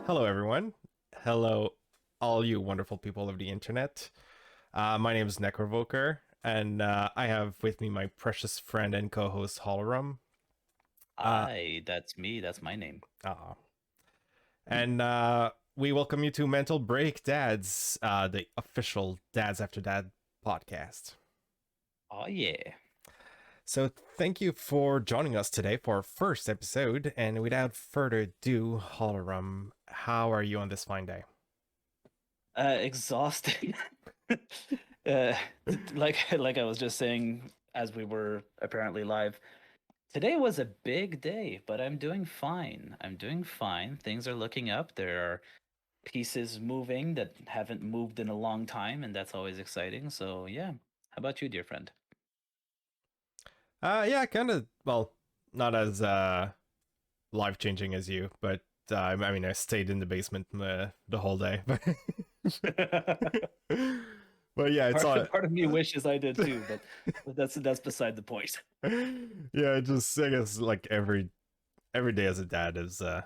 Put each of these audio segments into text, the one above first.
Hello, everyone. Hello, all you wonderful people of the internet. My name is Necrovoker, and I have with me my precious friend and co-host Holorum. Uh, Hi, that's me. That's my name. uh, and we welcome you to Mental BreakDads, the official Dads After Dad podcast. Oh yeah. So thank you for joining us today for our first episode. And without further ado, Holorum, how are you on this fine day? Exhausting. uh, like I was just saying as we were apparently live. Today was a big day, but I'm doing fine. I'm doing fine. Things are looking up. There are pieces moving that haven't moved in a long time, and that's always exciting. So yeah. How about you, dear friend? Yeah, kind of. Well, not as life changing as you, but I mean, I stayed in the basement the whole day. But yeah, it's all. Part of me wishes I did too, but that's beside the point. Yeah, just I guess like every day as a dad is a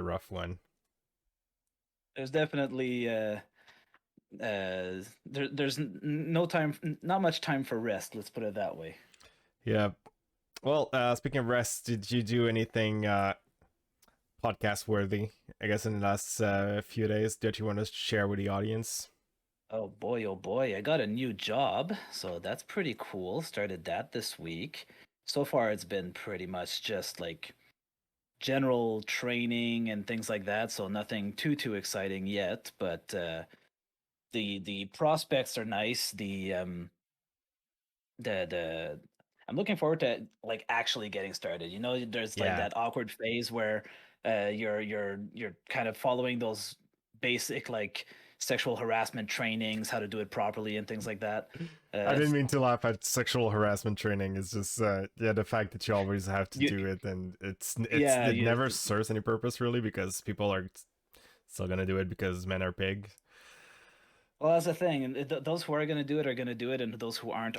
rough one. There's definitely there's no time, not much time for rest. Let's put it that way. Yeah. Well, speaking of rest, did you do anything podcast worthy? I guess in the last few days that you want to share with the audience? Oh boy, I got a new job, so that's pretty cool. Started that this week. So far, it's been pretty much just like general training and things like that. So nothing too exciting yet, but the prospects are nice. The I'm looking forward to like actually getting started. You know, there's like Yeah, that awkward phase where you're kind of following those basic like sexual harassment trainings, how to do it properly and things like that. I Uh, didn't mean to laugh at sexual harassment training. It's just yeah, the fact that you always have to you do it, and yeah, it never serves any purpose really because people are still gonna do it because men are pig. well, that's the thing. And those who are going to do it are going to do it, and those who aren't.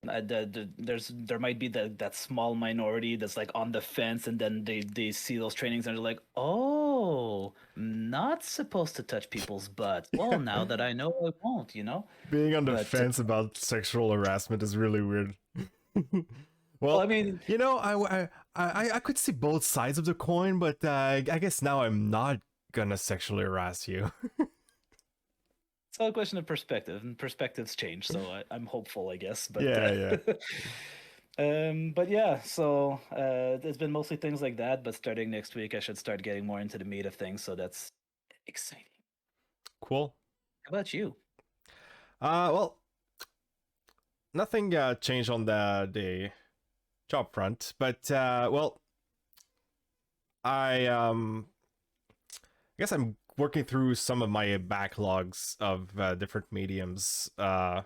There might be that small minority that's like on the fence, and then they see those trainings and they're like, "Oh, not supposed to touch people's butts." Well, now that I know, I won't. Being on the But fence about sexual harassment is really weird. well, I Well, mean, you know, I could see both sides of the coin, but I guess now I'm not gonna sexually harass you. it's all a question of perspective, and perspectives change. So I'm hopeful, I guess. But Yeah, yeah, but yeah, so it's been mostly things like that. But starting next week, I should start getting more into the meat of things. So that's exciting. cool. How about you? Well, nothing changed on the job front, but well, I guess I'm working through some of my backlogs of different mediums. I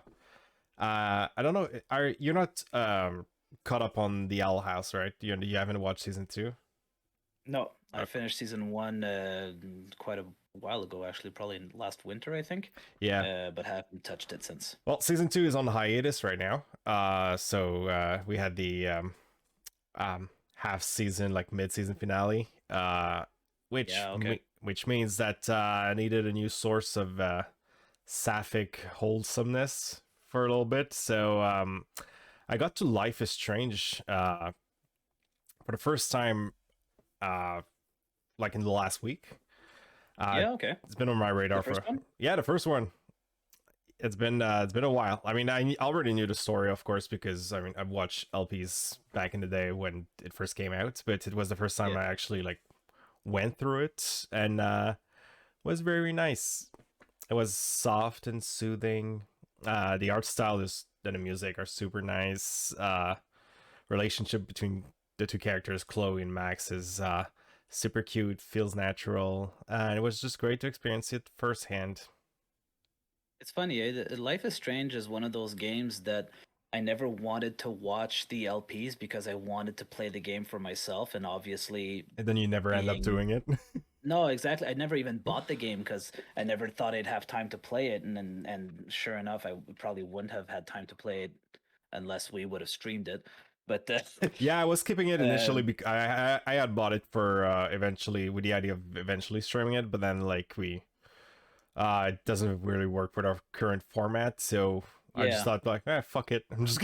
don't know. Are you're not caught up on the Owl House, right? You haven't watched season two. No, I Okay. finished season one quite a while ago, actually, probably last winter, I think. Yeah. But haven't touched it since. Well, season two is on hiatus right now. So we had the half season, like mid season finale. Yeah, okay. Which means that I needed a new source of sapphic wholesomeness for a little bit. So I got to Life is Strange for the first time, uh, like in the last week. Uh, Yeah, okay. it's been on my The radar first for one? yeah, the first one. It's been a while. I mean, I already knew the story, of course, because I mean I've watched LPs back in the day when it first came out, but it was the first time Yeah. I actually like went through it, and was very nice. It was soft and soothing. The art style is and the music are super nice. Relationship between the two characters, Chloe and Max, is super cute, feels natural, and it was just great to experience it firsthand. It's funny, Life is Strange is one of those games that I never wanted to watch the LPs because I wanted to play the game for myself, and obviously And then you never end up being doing it. no, exactly. I never even bought the game because I never thought I'd have time to play it, and sure enough, probably wouldn't have had time to play it unless we would have streamed it. But Yeah, I was skipping it initially um, because I had bought it for eventually with the idea of eventually streaming it, but then like we it doesn't really work with our current format, so I just yeah, thought like, fuck it, I'm just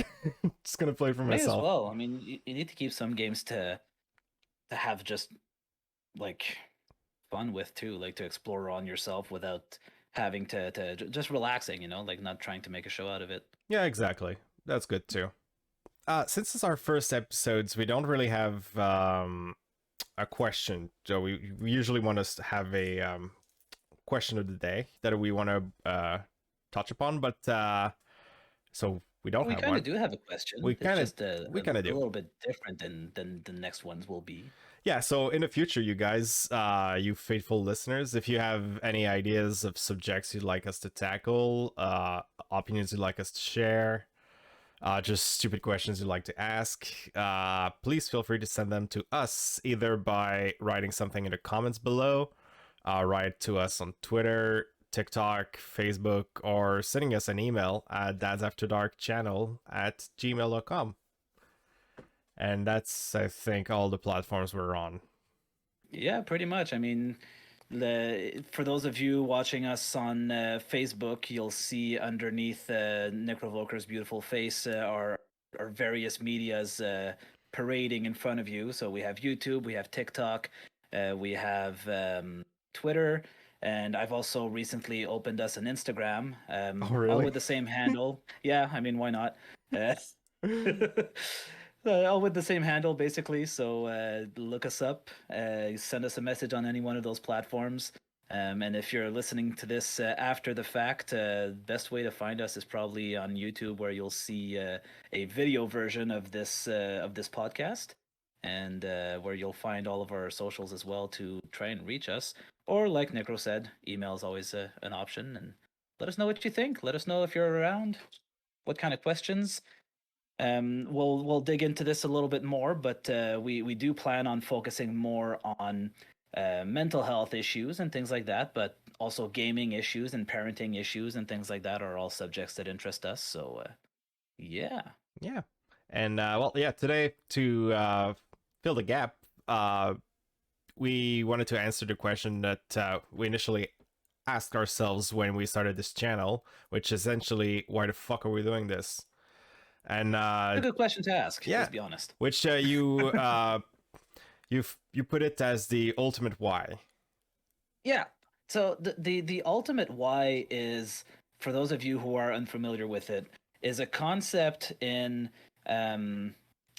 just gonna play for may as myself. well. I mean, you need to keep some games to have just like fun with too, like to explore on yourself without having just relaxing, like not trying to make a show out of it. Yeah, exactly. That's good too. Since it's our first episodes, we don't really have a question. So we usually want us to have a question of the day that we want to touch upon, but so we don't We have kind of one. do have a question. We It's kind of just we kind of a do. little bit different than the next ones will be. Yeah, so in the future, you guys, you faithful listeners, if you have any ideas of subjects you'd like us to tackle, opinions you'd like us to share, just stupid questions you'd like to ask, please feel free to send them to us either by writing something in the comments below, write to us on Twitter, TikTok, Facebook, or sending us an email at dadsafterdarkchannel@gmail.com. And that's, I think, all the platforms we're on. Yeah, pretty much. I mean, for those of you watching us on Facebook, you'll see underneath Necrovoker's beautiful face our various medias parading in front of you. So we have YouTube, we have TikTok, we have Twitter, and I've also recently opened us an Instagram, Oh, all really? with the same handle. Yeah, I mean, why not? Uh, all with the same handle, basically. So look us up, send us a message on any one of those platforms. And if you're listening to this after the fact, best way to find us is probably on YouTube, where you'll see a video version of this podcast, and where you'll find all of our socials as well to try and reach us. Or, like Necro said, email is always an option, and let us know what you think. Let us know if you're around, what kind of questions. We'll dig into this a little bit more, but we do plan on focusing more on mental health issues and things like that, but also gaming issues and parenting issues and things like that are all subjects that interest us. So yeah, Yeah. And well, yeah, today to fill the gap, we wanted to answer the question that we initially asked ourselves when we started this channel, which essentially, why the fuck are we doing this? And a good question to ask. Let's yeah, be honest. which you put it as the ultimate why. Yeah. So the ultimate why is, for those of you who are unfamiliar with it, is a concept in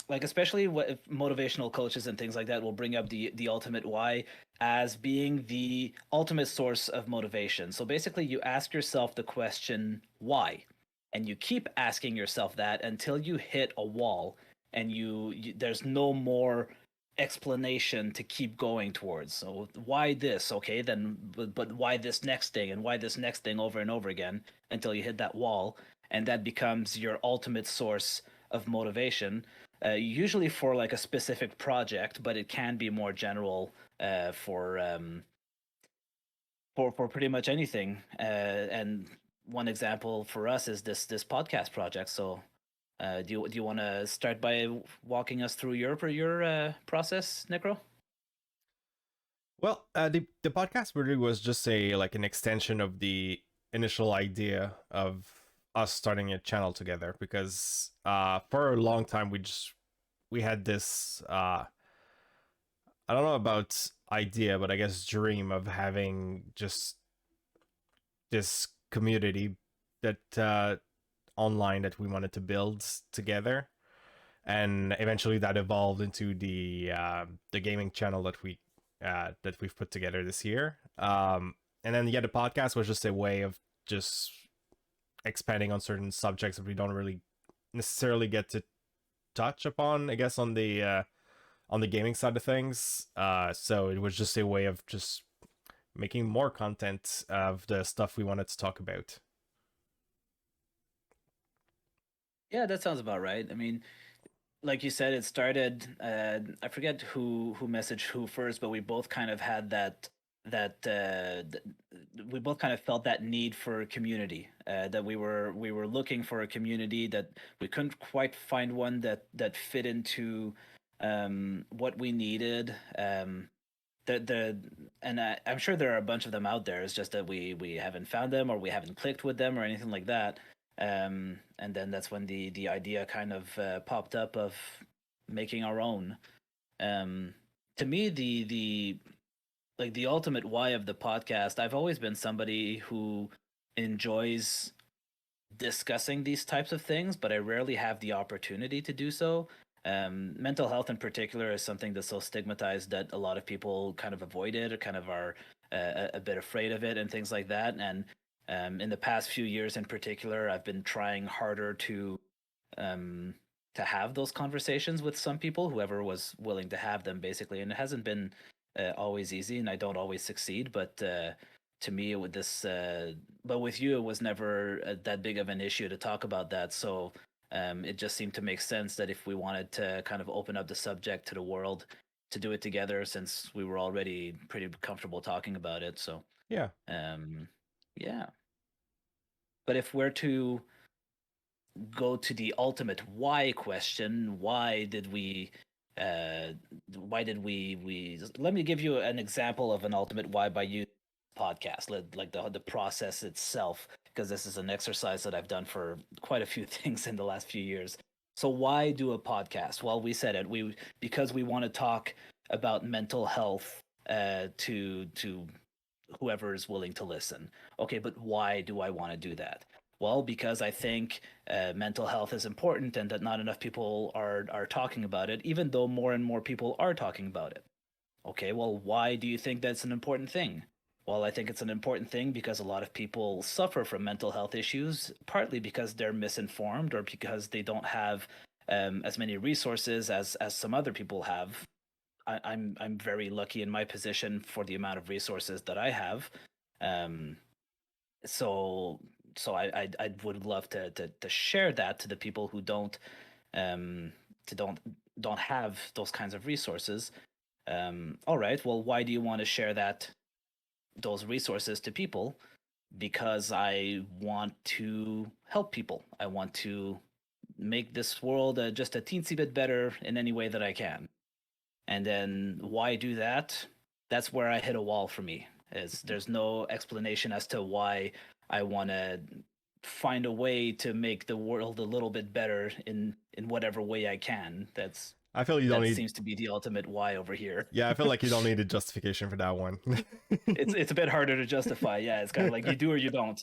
like, especially what motivational coaches and things like that will bring up the ultimate why as being the ultimate source of motivation. So basically, you ask yourself the question why, and you keep asking yourself that until you hit a wall, and there's no more explanation to keep going towards. So why this? Okay, then but why this next thing, and why this next thing over and over again until you hit that wall, and that becomes your ultimate source of motivation. Usually for like a specific project, but it can be more general for pretty much anything. And one example for us is this podcast project. So do you want to start by walking us through your process, Necro? Well, the podcast really was just a like an extension of the initial idea of us starting a channel together because for a long time we had this I don't know about idea, but I guess dream of having just this community that online that we wanted to build together, and eventually that evolved into the gaming channel that we've put together this year. And then yeah, the podcast was just a way of just expanding on certain subjects that we don't really necessarily get to touch upon, I guess, on the gaming side of things. So it was just a way of just making more content of the stuff we wanted to talk about. Yeah, that sounds about right. I mean, like you said, it started. I forget who messaged who first, but we both kind of had that that we both kind of felt that need for a community, that we were looking for a community, that we couldn't quite find one that fit into what we needed. The and I'm sure there are a bunch of them out there. It's just that we haven't found them, or we haven't clicked with them, or anything like that. And then that's when the idea kind of popped up of making our own. Um, to me, the like the ultimate why of the podcast, I've always been somebody who enjoys discussing these types of things, but I rarely have the opportunity to do so. Mental health in particular is something that's so stigmatized that a lot of people kind of avoid it, or kind of are a bit afraid of it and things like that. And in the past few years in particular, I've been trying harder um, to have those conversations with some people, whoever was willing to have them, basically. And it hasn't been always easy, and I don't always succeed. But to me, with this, but with you, it was never that big of an issue to talk about that. So it just seemed to make sense that if we wanted to kind of open up the subject to the world, to do it together, since we were already pretty comfortable talking about it. So Yeah. um, yeah. But if we're to go to the ultimate why question, uh why did we let me give you an example of an ultimate why by you podcast, like the process itself, because this is an exercise that I've done for quite a few things in the last few years. So why do a podcast? Well, we said it, we because we want to talk about mental health to whoever is willing to listen. Okay, but why do I want to do that? Well, because I think mental health is important, and that not enough people are talking about it, even though more and more people are talking about it. Okay, well, why do you think that's an important thing? Well, I think it's an important thing because a lot of people suffer from mental health issues, partly because they're misinformed, or because they don't have as many resources as some other people have. I'm very lucky in my position for the amount of resources that I have. Um, so I would love to share that to the people who um to don't have those kinds of resources. All right, well, why do you want to share those resources to people? Because I want to help people. I want to make this world just a teensy bit better in any way that I can. And then why do that? That's where I hit a wall for me. Is there's no explanation as to why I want to find a way to make the world a little bit better in whatever way I can. I feel you don't That need. seems to be the ultimate why over here. Yeah, I feel like you don't need a justification for that one. It's a bit harder to justify. Yeah, it's kind of like you do or you don't.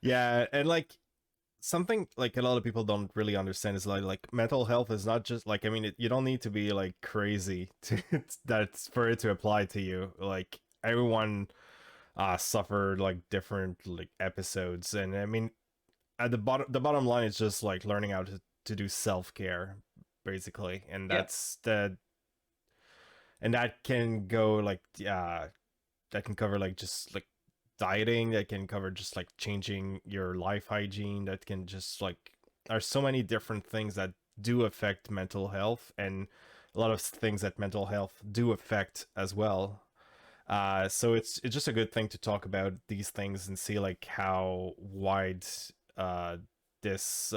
Yeah, and like something like a lot of people don't really understand is like mental health is not just like, I mean, you don't need to be like crazy to that's for it to apply to you. Like everyone suffered like different like episodes, and I mean, at the bottom line is just like learning how to do self-care, basically. And Yeah, that can go like that can cover like just like dieting, that can cover just like changing your life hygiene, that can just like, there's so many different things that do affect mental health, and a lot of things that mental health do affect as well. So it's just a good thing to talk about these things and see like how wide uh this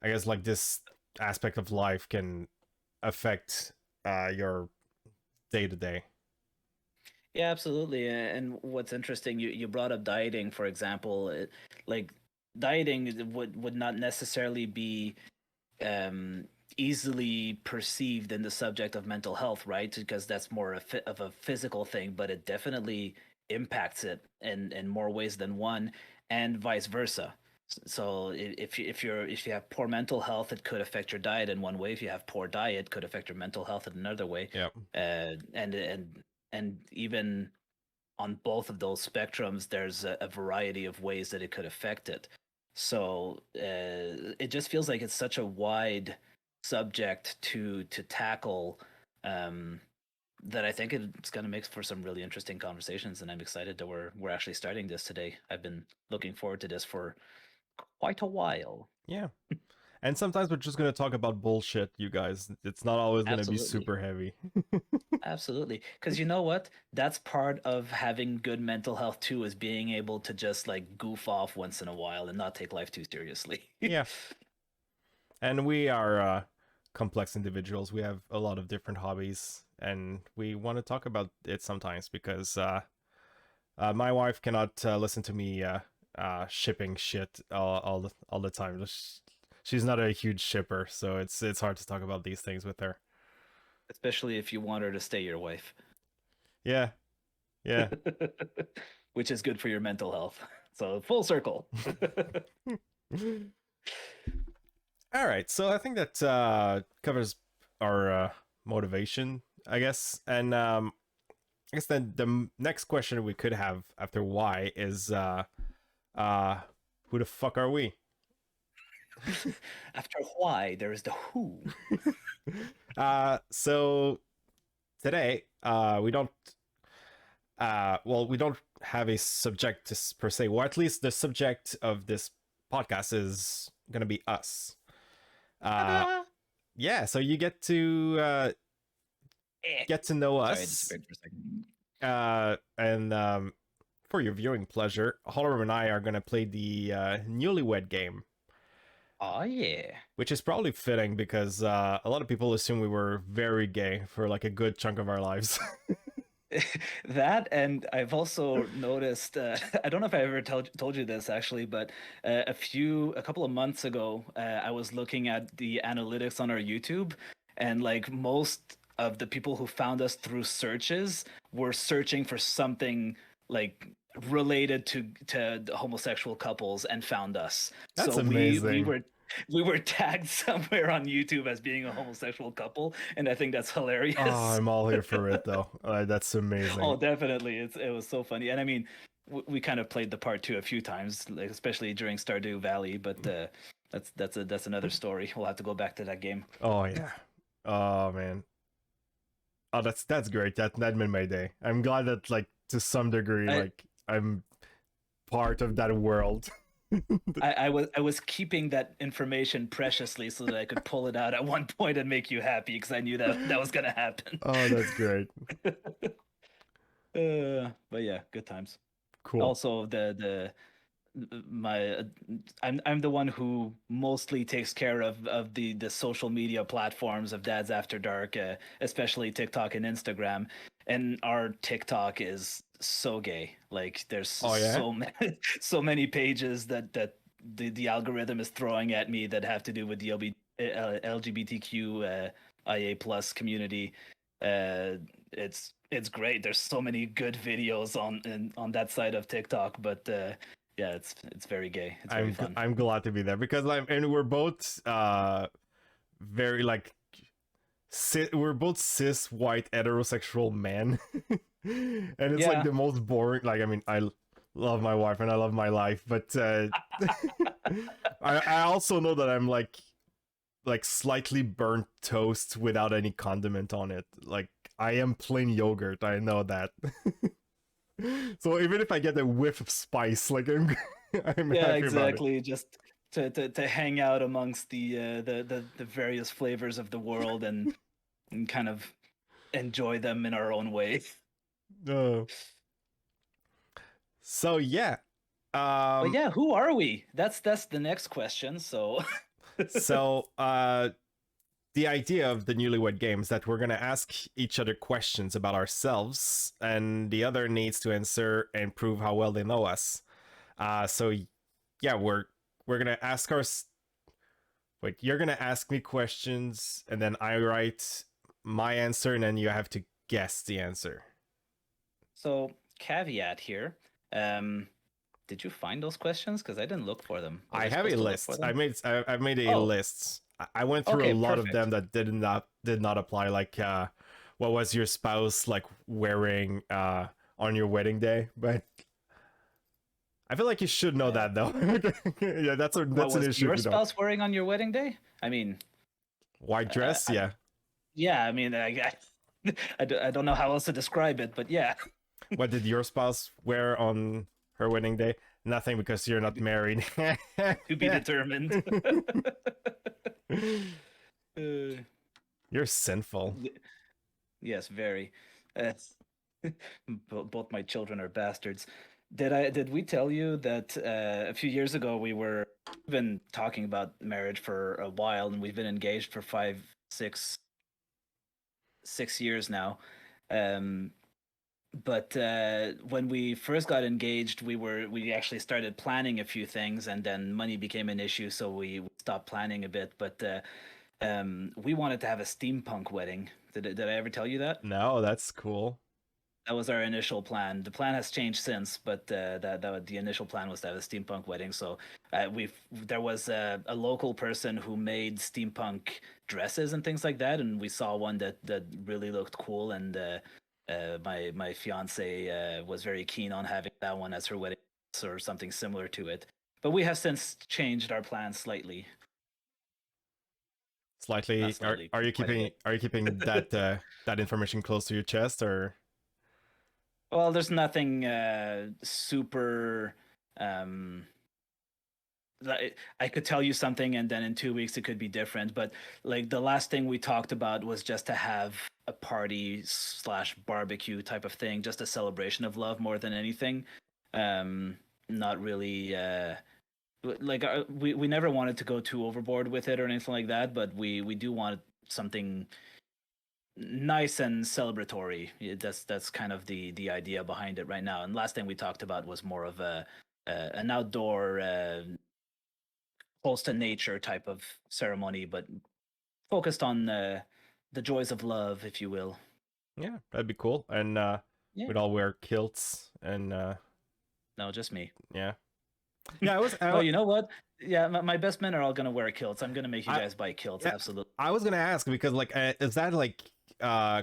I guess like this aspect of life can affect your day to day. yeah, absolutely. And what's interesting, you brought up dieting, for example. Like dieting would not necessarily be um, easily perceived in the subject of mental health, right? Because that's more of a physical thing, but it definitely impacts it in more ways than one, and vice versa. So if you have poor mental health, it could affect your diet in one way. If you have poor diet, it could affect your mental health in another way. Yeah. And even on both of those spectrums, there's a variety of ways that it could affect it. So it just feels like it's such a wide subject to tackle, um, that I think it's going to make for some really interesting conversations. And I'm excited that we're actually starting this today. I've been looking forward to this for quite a while. Yeah. And sometimes we're just gonna talk about bullshit, you guys. It's not always gonna be Absolutely. super heavy. Absolutely. Because you know what? That's part of having good mental health too, is being able to just like goof off once in a while and not take life too seriously. Yeah. And we are complex individuals. We have a lot of different hobbies, and we want to talk about it sometimes because my wife cannot listen to me shipping shit all the time. She's not a huge shipper, so it's hard to talk about these things with her. Especially if you want her to stay your wife, Yeah, yeah. which is good for your mental health. So full circle. All right, so I think that covers our motivation, I guess. And I guess then the next question we could have after why is who the fuck are we? After why, there is the who. So today we don't we don't have a subject per se, or at least the subject of this podcast is gonna be us. Uh yeah, so you get to know Sorry, I us, disappeared for a second. and for your viewing pleasure, Holorum and I are gonna play the Newlywed game, Oh yeah. which is probably fitting because a lot of people assume we were very gay for like a good chunk of our lives. That, and I've also noticed, I don't know if I ever told you this actually, but a couple of months ago, I was looking at the analytics on our YouTube, and like most of the people who found us through searches were searching for something like related to the homosexual couples and found us. That's So amazing. we were tagged somewhere on YouTube as being a homosexual couple, and I think that's Oh, hilarious. I'm all here for it though. That's Oh, amazing. definitely. It was so funny. And I mean, we kind of played the part too a few times, like especially during Stardew Valley, but that's another story. We'll have to go back to that game. Oh yeah. Oh man. Oh, that's great. That made my day. I'm glad that like to some degree I, like I'm part of that world. I was keeping that information preciously so that I could pull it out at one point and make you happy because I knew that was gonna happen. Oh, that's great. But yeah, good times. Cool. Also, the my I'm the one who mostly takes care of the social media platforms of Dad's After Dark, especially TikTok and Instagram. And our TikTok is so gay. Like there's Oh yeah. so many so many pages that the algorithm is throwing at me that have to do with the LGBTQ IA plus community. It's great. There's so many good videos on that side of TikTok, but yeah, it's very gay. It's very fun. I'm glad to be there because and we're both very like we're both cis white heterosexual men. And it's like Yeah. the most boring, like I mean I love my wife and I love my life, but I also know that I'm like slightly burnt toast without any condiment on it. Like I am plain yogurt. I know that. So even if I get a whiff of spice, like I'm Yeah, happy about it. exactly. Just to hang out amongst the various flavors of the world and kind of enjoy them in our own way. Uh, so yeah. But Um yeah, who are we? That's the next question. So so the idea of the Newlywed Game is that we're gonna ask each other questions about ourselves, and the other needs to answer and prove how well they know us. So yeah, we're gonna ask our wait. You're gonna ask me questions, and then I write my answer, and then you have to guess the answer. so caveat here. Did you find those questions? Because I didn't look for them. Was I I have a supposed to look for list. them? I've made a Oh, list. I went through a okay, lot of them perfect. that did not apply. Like, what was your spouse like wearing on your wedding day? But I feel like you should know Uh, that though. Yeah, what that's an was issue if your you don't. spouse wearing on your wedding day? I mean, White dress, I, yeah. yeah, I mean, I don't know how else to describe it, but yeah. What did your spouse wear on her wedding day? Nothing because you're not married. To be determined. Uh, You're sinful. yes, very. Uh, both my children are bastards. Did we tell you that a few years ago we've been talking about marriage for a while, and we've been engaged for six years now. Um, but when we first got engaged, we actually started planning a few things, and then money became an issue, so we stopped planning a bit. But we wanted to have a steampunk wedding. Did I ever tell you that? No, that's cool. That was our initial plan. The plan has changed since, but the initial plan was to have a steampunk wedding. So there was a local person who made steampunk dresses and things like that, and we saw one that really looked cool, and my fiance was very keen on having that one as her wedding dress or something similar to it. But we have since changed our plans slightly. Not Slightly. slightly, Are you quite a keeping bit. that information close to your chest, or? Well, there's nothing super. Um, I could tell you something, and then in 2 weeks it could be different. But like the last thing we talked about was just to have a party slash barbecue type of thing, just a celebration of love more than anything. Not really. Like we never wanted to go too overboard with it or anything like that, but we do want something nice and celebratory. That's kind of the idea behind it right now. And last thing we talked about was more of a an outdoor close to nature type of ceremony, but focused on the joys of love, if you will. Yeah, that'd be cool. And Yeah. we'd all wear kilts and No, just me. yeah. Yeah, I was Oh, you know what? Yeah, my best men are all gonna wear kilts. I'm gonna make you I guys buy kilts. yeah, Absolutely. I was gonna ask because like is that like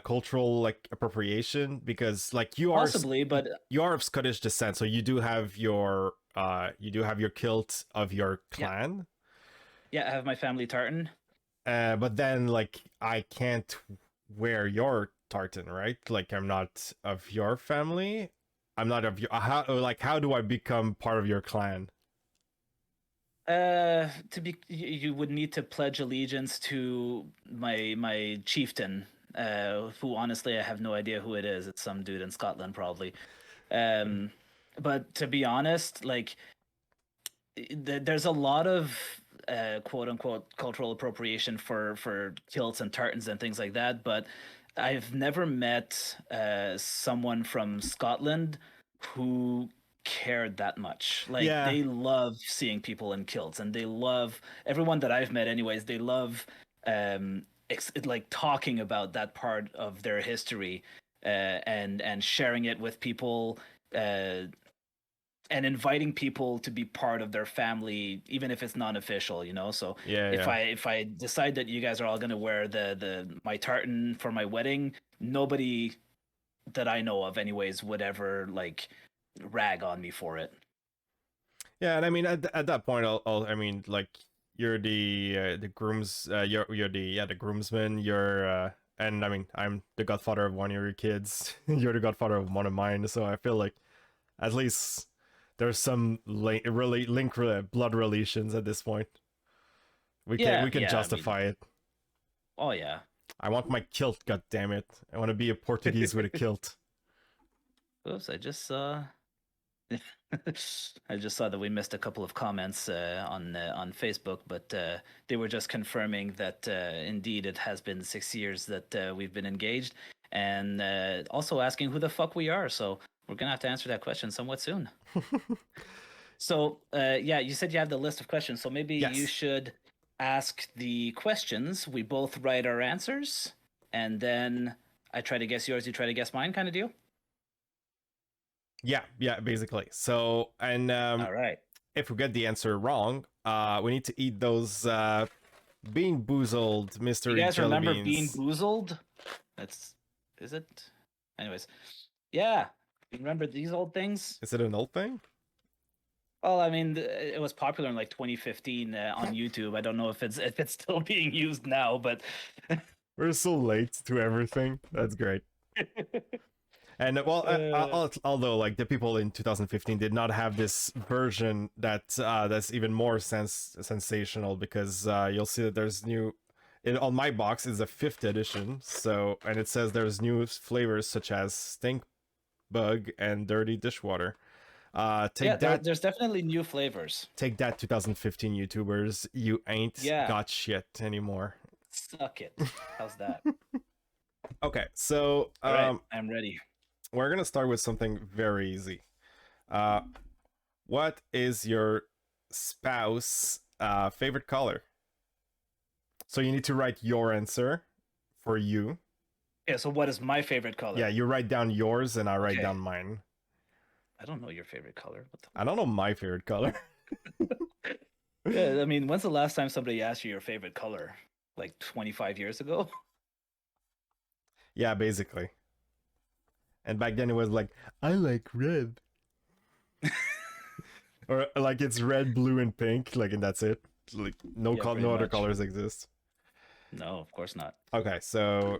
cultural like appropriation because like Possibly, but you are of Scottish descent, so you do have your kilt of your yeah, clan. yeah. I have my family tartan. But then like I can't wear your tartan, right? Like I'm not of your family. I'm not of your how do I become part of your clan? To be, you would need to pledge allegiance to my chieftain, who honestly I have no idea who it is. It's some dude in Scotland probably. Um, but to be honest, like there's a lot of quote unquote cultural appropriation for kilts and tartans and things like that, but I've never met someone from Scotland who cared that much. Like Yeah, they love seeing people in kilts, and they love everyone that I've met anyways, they love like talking about that part of their history and sharing it with people uh and inviting people to be part of their family even if it's non-official, you know. So yeah, if yeah. I decide that you guys are all going to wear the my tartan for my wedding, nobody that I know of anyways would ever like rag on me for it. Yeah, and I mean at that point I mean like you're the grooms you're the the groomsman, you're and I mean I'm the godfather of one of your kids. You're the godfather of one of mine, so I feel like at least there's some blood relations at this point. Yeah, We can yeah, I mean, justify it. oh yeah. I want my kilt, god damn it. I want to be a Portuguese with a kilt. Oops, I just saw I just saw that we missed a couple of comments on Facebook, but they were just confirming that indeed it has been 6 years that we've been engaged, and also asking who the fuck we are. So we're gonna have to answer that question somewhat soon. So yeah, you said you have the list of questions, so maybe you Yes. should ask the questions. We both write our answers, and then I try to guess yours, you try to guess mine, kind of deal. Yeah, yeah, basically. So, and All right. if we get the answer wrong, we need to eat those bean boozled You mystery guys jelly remember Bean beans. Boozled? That's is it? Anyways, yeah. You remember these old things? Is it an old thing? Well, I mean, it was popular in like 2015 on YouTube. I don't know if it's still being used now, but We're so late to everything. That's great. And well, Uh, although like the people in 2015 did not have this version that's even more sensational, because you'll see that there's new. On my box is a 5th edition, so, and it says there's new flavors such as stink bug and dirty dishwater. yeah, Take that, there's definitely new flavors. 2015 YouTubers, you ain't Yeah, got shit anymore. suck it. How's that? Okay, so All right, I'm ready. we're gonna start with something very easy. Uh, what is your spouse favorite color? So you need to write your answer for you. Yeah, so what is my favorite color? Yeah, you write down yours and I write Okay. down mine. I don't know your favorite color. What the... I don't know my favorite color. Yeah, I mean, when's the last time somebody asked you your favorite color? Like 25 years ago? Yeah, basically. And back then it was like, I like red. Or like it's red, blue, and pink, like, and that's it. Like Yeah, pretty no other much. colors exist. No, of course not. Okay, so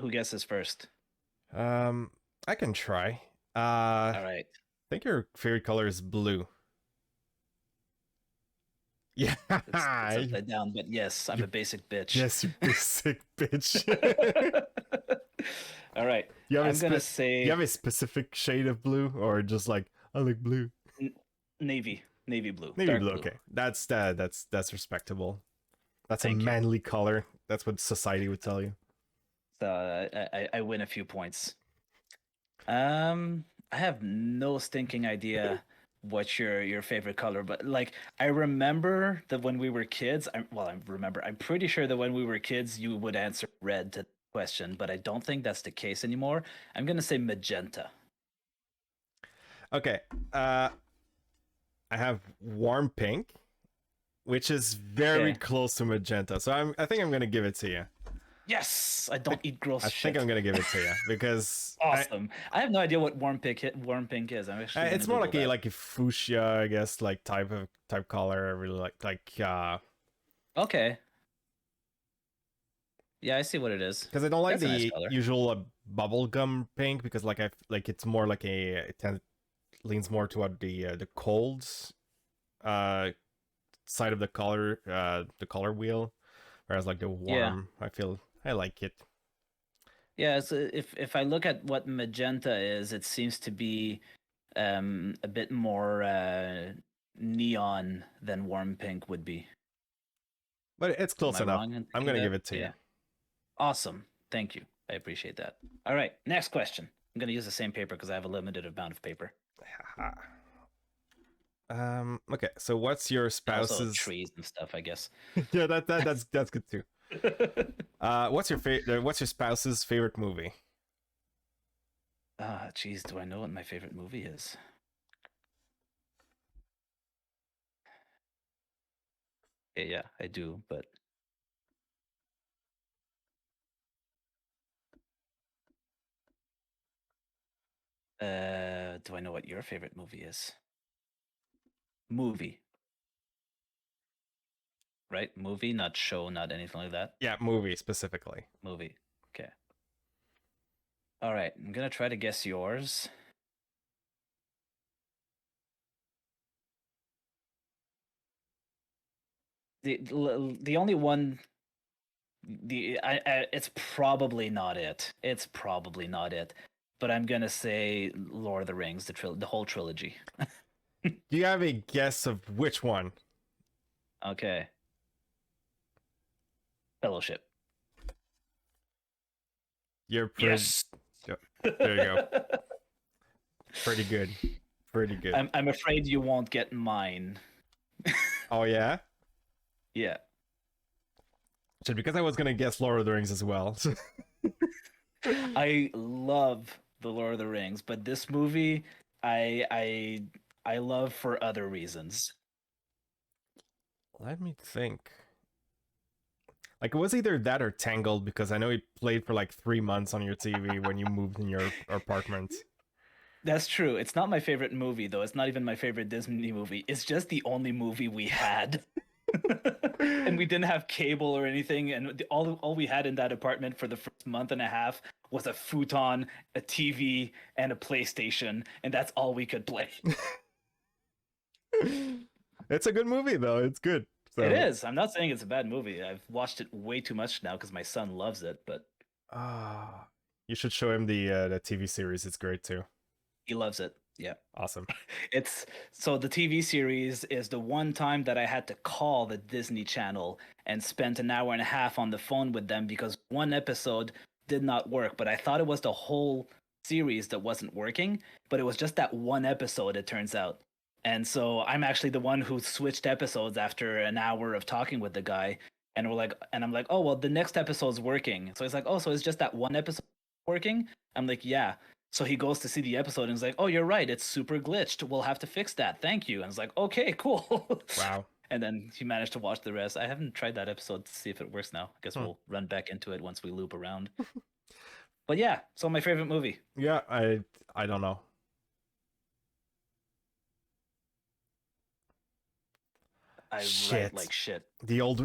Who guesses first? I can try. All right. I think your favorite color is blue. Yeah. It's upside down, but yes, I'm a basic bitch. Yes, you basic bitch. All right. You have I'm gonna say you have a specific shade of blue, or just like, I like blue? navy blue, Navy dark blue. blue. Okay, that's respectable. That's Thank a you. manly color. That's what society would tell you. So I win a few points. I have no stinking idea what your favorite color, but like I remember that when we were kids, I'm pretty sure that when we were kids you would answer red to the question, but I don't think that's the case anymore. I'm gonna say magenta. Okay. I have warm pink, which is very Okay. close to magenta. So I think I'm gonna give it to you. Yes, I don't eat gross I shit. think I'm gonna give it to you because Awesome. I have no idea what warm pink is. I'm actually gonna it's more Google like that. a fuchsia, I guess, like type color. I really like Okay. Yeah, I see what it is. because I don't like That's a nice the color. usual bubblegum pink, because like I like it's more like leans more toward the cold uh side of the color wheel, whereas like the Yeah. warm, I feel I like it. Yeah, so if I look at what magenta is, it seems to be a bit more neon than warm pink would be. But it's Am close I enough. wrong in I'm thinking gonna give that? it to you. Yeah. Awesome. Thank you. I appreciate that. All right, next question. I'm going to use the same paper because I have a limited amount of paper. Okay, so what's your And also spouse's trees and stuff, I guess. yeah, that's good too. What's your spouse's favorite movie? Ah, geez, do I know what my favorite movie is? Yeah, I do, but do I know what your favorite movie is? Movie, right? Movie, not show, not anything like that. Yeah, movie specifically. Movie. Okay. All right, I'm gonna try to guess yours. The only one it's probably not it. It's probably not it. But I'm gonna say Lord of the Rings, the whole trilogy. Do you have a guess of which one? Okay. Fellowship. You're pretty. Yes. Yep, there you go. Pretty good. Pretty good. I'm afraid you won't get mine. Oh yeah. Yeah. Shit, because I was gonna guess Lord of the Rings as well. I love the Lord of the Rings, but this movie I love for other reasons. Let me think. Like it was either that or Tangled, because I know it played for like 3 months on your TV when you moved in your apartment. That's true. It's not my favorite movie though. It's not even my favorite Disney movie. It's just the only movie we had. And we didn't have cable or anything, and all we had in that apartment for the first month and a half was a futon, a TV, and a PlayStation, and that's all we could play. It's a good movie though. It's good. It So, is. I'm not saying it's a bad movie. I've watched it way too much now because my son loves it, but ah, you should show him the TV series. It's great too. he loves it. Yeah. Awesome. It's so the TV series is the one time that I had to call the Disney Channel and spent an hour and a half on the phone with them because one episode did not work, but I thought it was the whole series that wasn't working, but it was just that one episode, it turns out. And so I'm actually the one who switched episodes after an hour of talking with the guy. And I'm like, oh, well, the next episode's working. So he's like, oh, so it's just that one episode working? I'm like, yeah. So he goes to see the episode and he's like, "Oh, you're right. It's super glitched. We'll have to fix that. Thank you." And it's like, "Okay, cool." Wow. And then he managed to watch the rest. I haven't tried that episode to see if it works now. I guess we'll run back into it once we loop around. But yeah, so my favorite movie. Yeah, I don't know. I Shit. write like shit. The old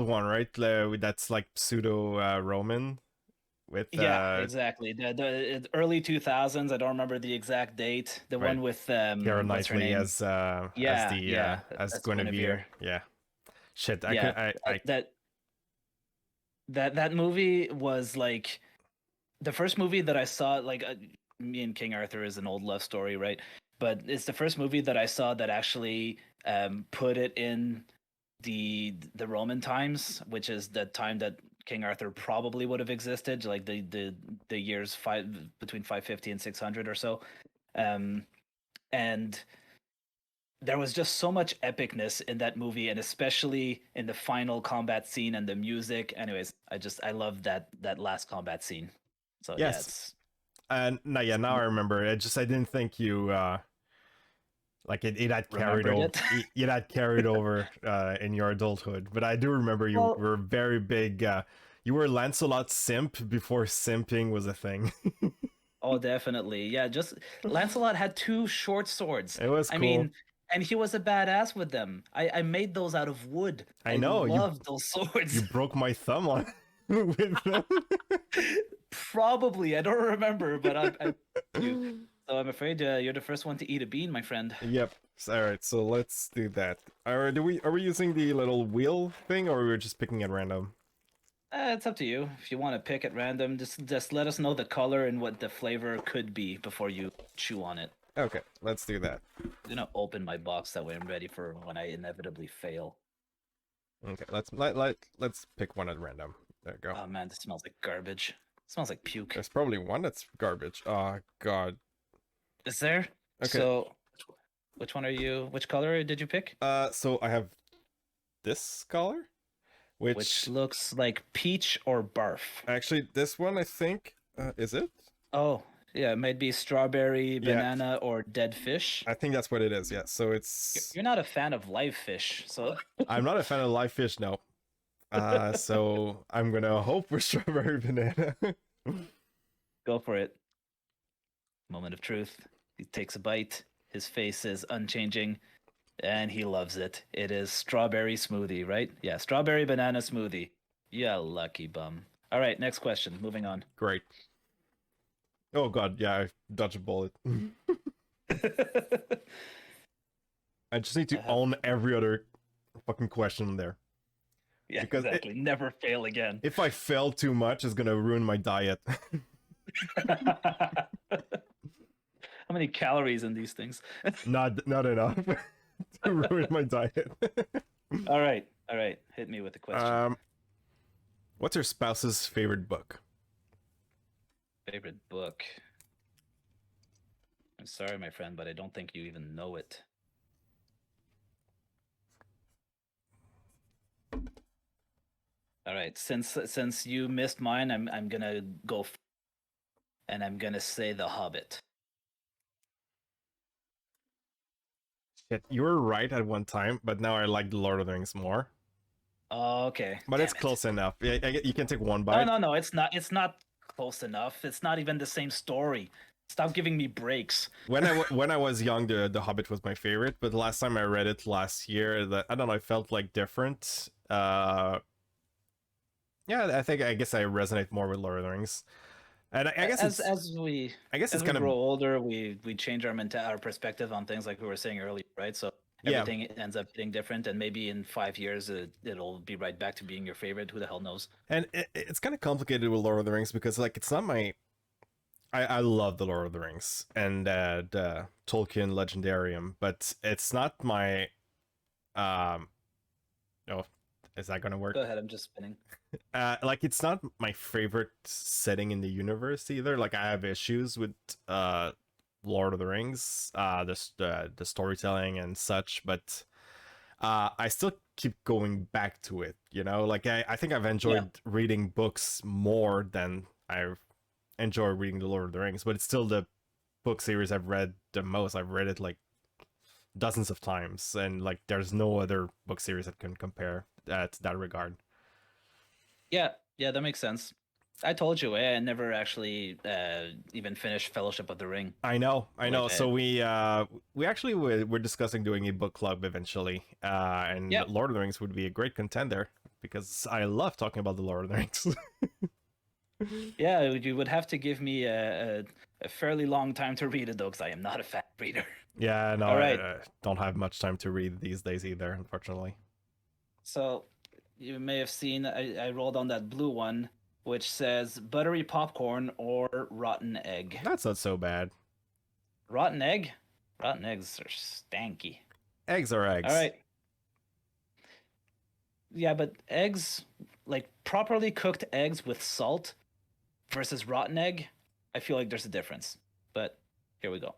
one, right? That's like pseudo Roman with Yeah, exactly. The early 2000s. I don't remember the exact date. The Right. one with Keira what's her Knightley name? as Yeah, the yeah, as that's Guinevere. Guinevere. Yeah. Shit, Yeah, that movie was like the first movie that I saw. Like me and King Arthur is an old love story, right? But it's the first movie that I saw that actually put it in the Roman times, which is the time that King Arthur probably would have existed, like the years between 550 and 600 or so. And there was just so much epicness in that movie, and especially in the final combat scene and the music. Anyways, I love that last combat scene. So yeah, yes. it's And now I remember. I didn't think you like it had carried remembered over. it. It had carried over in your adulthood, but I do remember you Well, were very big. You were Lancelot simp before simping was a thing. oh, definitely. Yeah, just Lancelot had two short swords. It was I cool. mean, and he was a badass with them. I made those out of wood. I I know you loved those swords. broke my thumb on with them. Probably, I don't remember, but you. So I'm afraid you're the first one to eat a bean, my friend. Yep. All right, so let's do that. Are we using the little wheel thing, or are we just picking at random? It's up to you. If you want to pick at random, just let us know the color and what the flavor could be before you chew on it. Okay, let's do that. I'm gonna open my box that way I'm ready for when I inevitably fail. Okay, let's pick one at random. There you go. Oh man, this smells like garbage. It smells like puke. There's probably one that's garbage. Oh god. Is there? Okay. So, which one are you? Which color did you pick? So I have this color, Which looks like peach or barf. actually this one I think is it? Oh, yeah, it might be strawberry, banana, or dead fish. I think that's what it is. Yeah. So it's. You're not a fan of live fish, so I'm not a fan of live fish, no. So I'm gonna hope for strawberry banana. go for it. Moment of truth. He takes a bite. His face is unchanging, and he loves it. It is strawberry smoothie, right? Yeah, strawberry banana smoothie. Yeah, lucky bum. All right, next question. Moving on. Great. Oh god, yeah, I dodged a bullet. I just need to own every other fucking question there. Yeah, Because exactly. Never fail again. If I fail too much, it's gonna ruin my diet. How many calories in these things? Not enough to ruin my diet. All right. Hit me with the question. What's your spouse's favorite book? Favorite book. I'm sorry, my friend, but I don't think you even know it. All right, since you missed mine, I'm gonna go, and I'm gonna say The Hobbit. Shit, you were right at one time, but now I like The Lord of the Rings more. Oh, okay. But Damn it's it. close enough. You can take one bite. No, it's not. It's not close enough. It's not even the same story. Stop giving me breaks. When I was young, the Hobbit was my favorite. But the last time I read it last year, I don't know, it felt like different. Yeah, I guess I resonate more with Lord of the Rings. And I guess as it's as we I guess it's as we kind of grow older, we change our perspective on things, like we were saying earlier, right? So yeah. everything ends up getting different, and maybe in 5 years it'll be right back to being your favorite. Who the hell knows? And it's kind of complicated with Lord of the Rings because like it's not my I love the Lord of the Rings and the Tolkien Legendarium, but it's not my um no, is that gonna Go work? ahead, I'm just spinning. Like it's not my favorite setting in the universe either. Like I have issues with Lord of the Rings, the storytelling and such, but I still keep going back to it. You know, like I think I've Yeah, enjoyed reading books more than I enjoy reading the Lord of the Rings, but it's still the book series I've read the most. I've read it like dozens of times, and like there's no other book series that can compare to that regard. yeah, yeah. That makes sense. I told you, I never actually even finished Fellowship of the Ring. I Like, know. So we actually we're discussing doing a book club eventually, and yeah, Lord of the Rings would be a great contender because I love talking about the Lord of the Rings. yeah. You would have to give me a fairly long time to read it though, because I am not a fast reader. Yeah, no, All I right. don't have much time to read these days either, unfortunately. So you may have seen I rolled on that blue one, which says buttery popcorn or rotten egg. That's not so bad. Rotten egg? Rotten eggs are stanky. Eggs are All eggs. right. Yeah, but eggs, like properly cooked eggs with salt versus rotten egg, I feel like there's a difference. But here we go.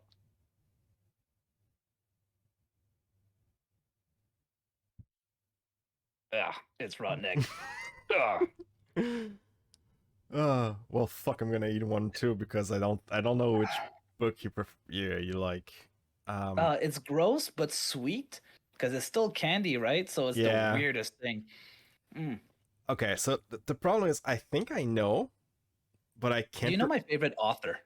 Ah, it's rotten egg. Ugh. Well, fuck, I'm gonna eat one too because I don't know which book you like. It's gross but sweet because it's still candy, right? So it's the Yeah. weirdest thing. Mm. Okay, so the problem is I think I know, but I Do you can't. know my favorite author?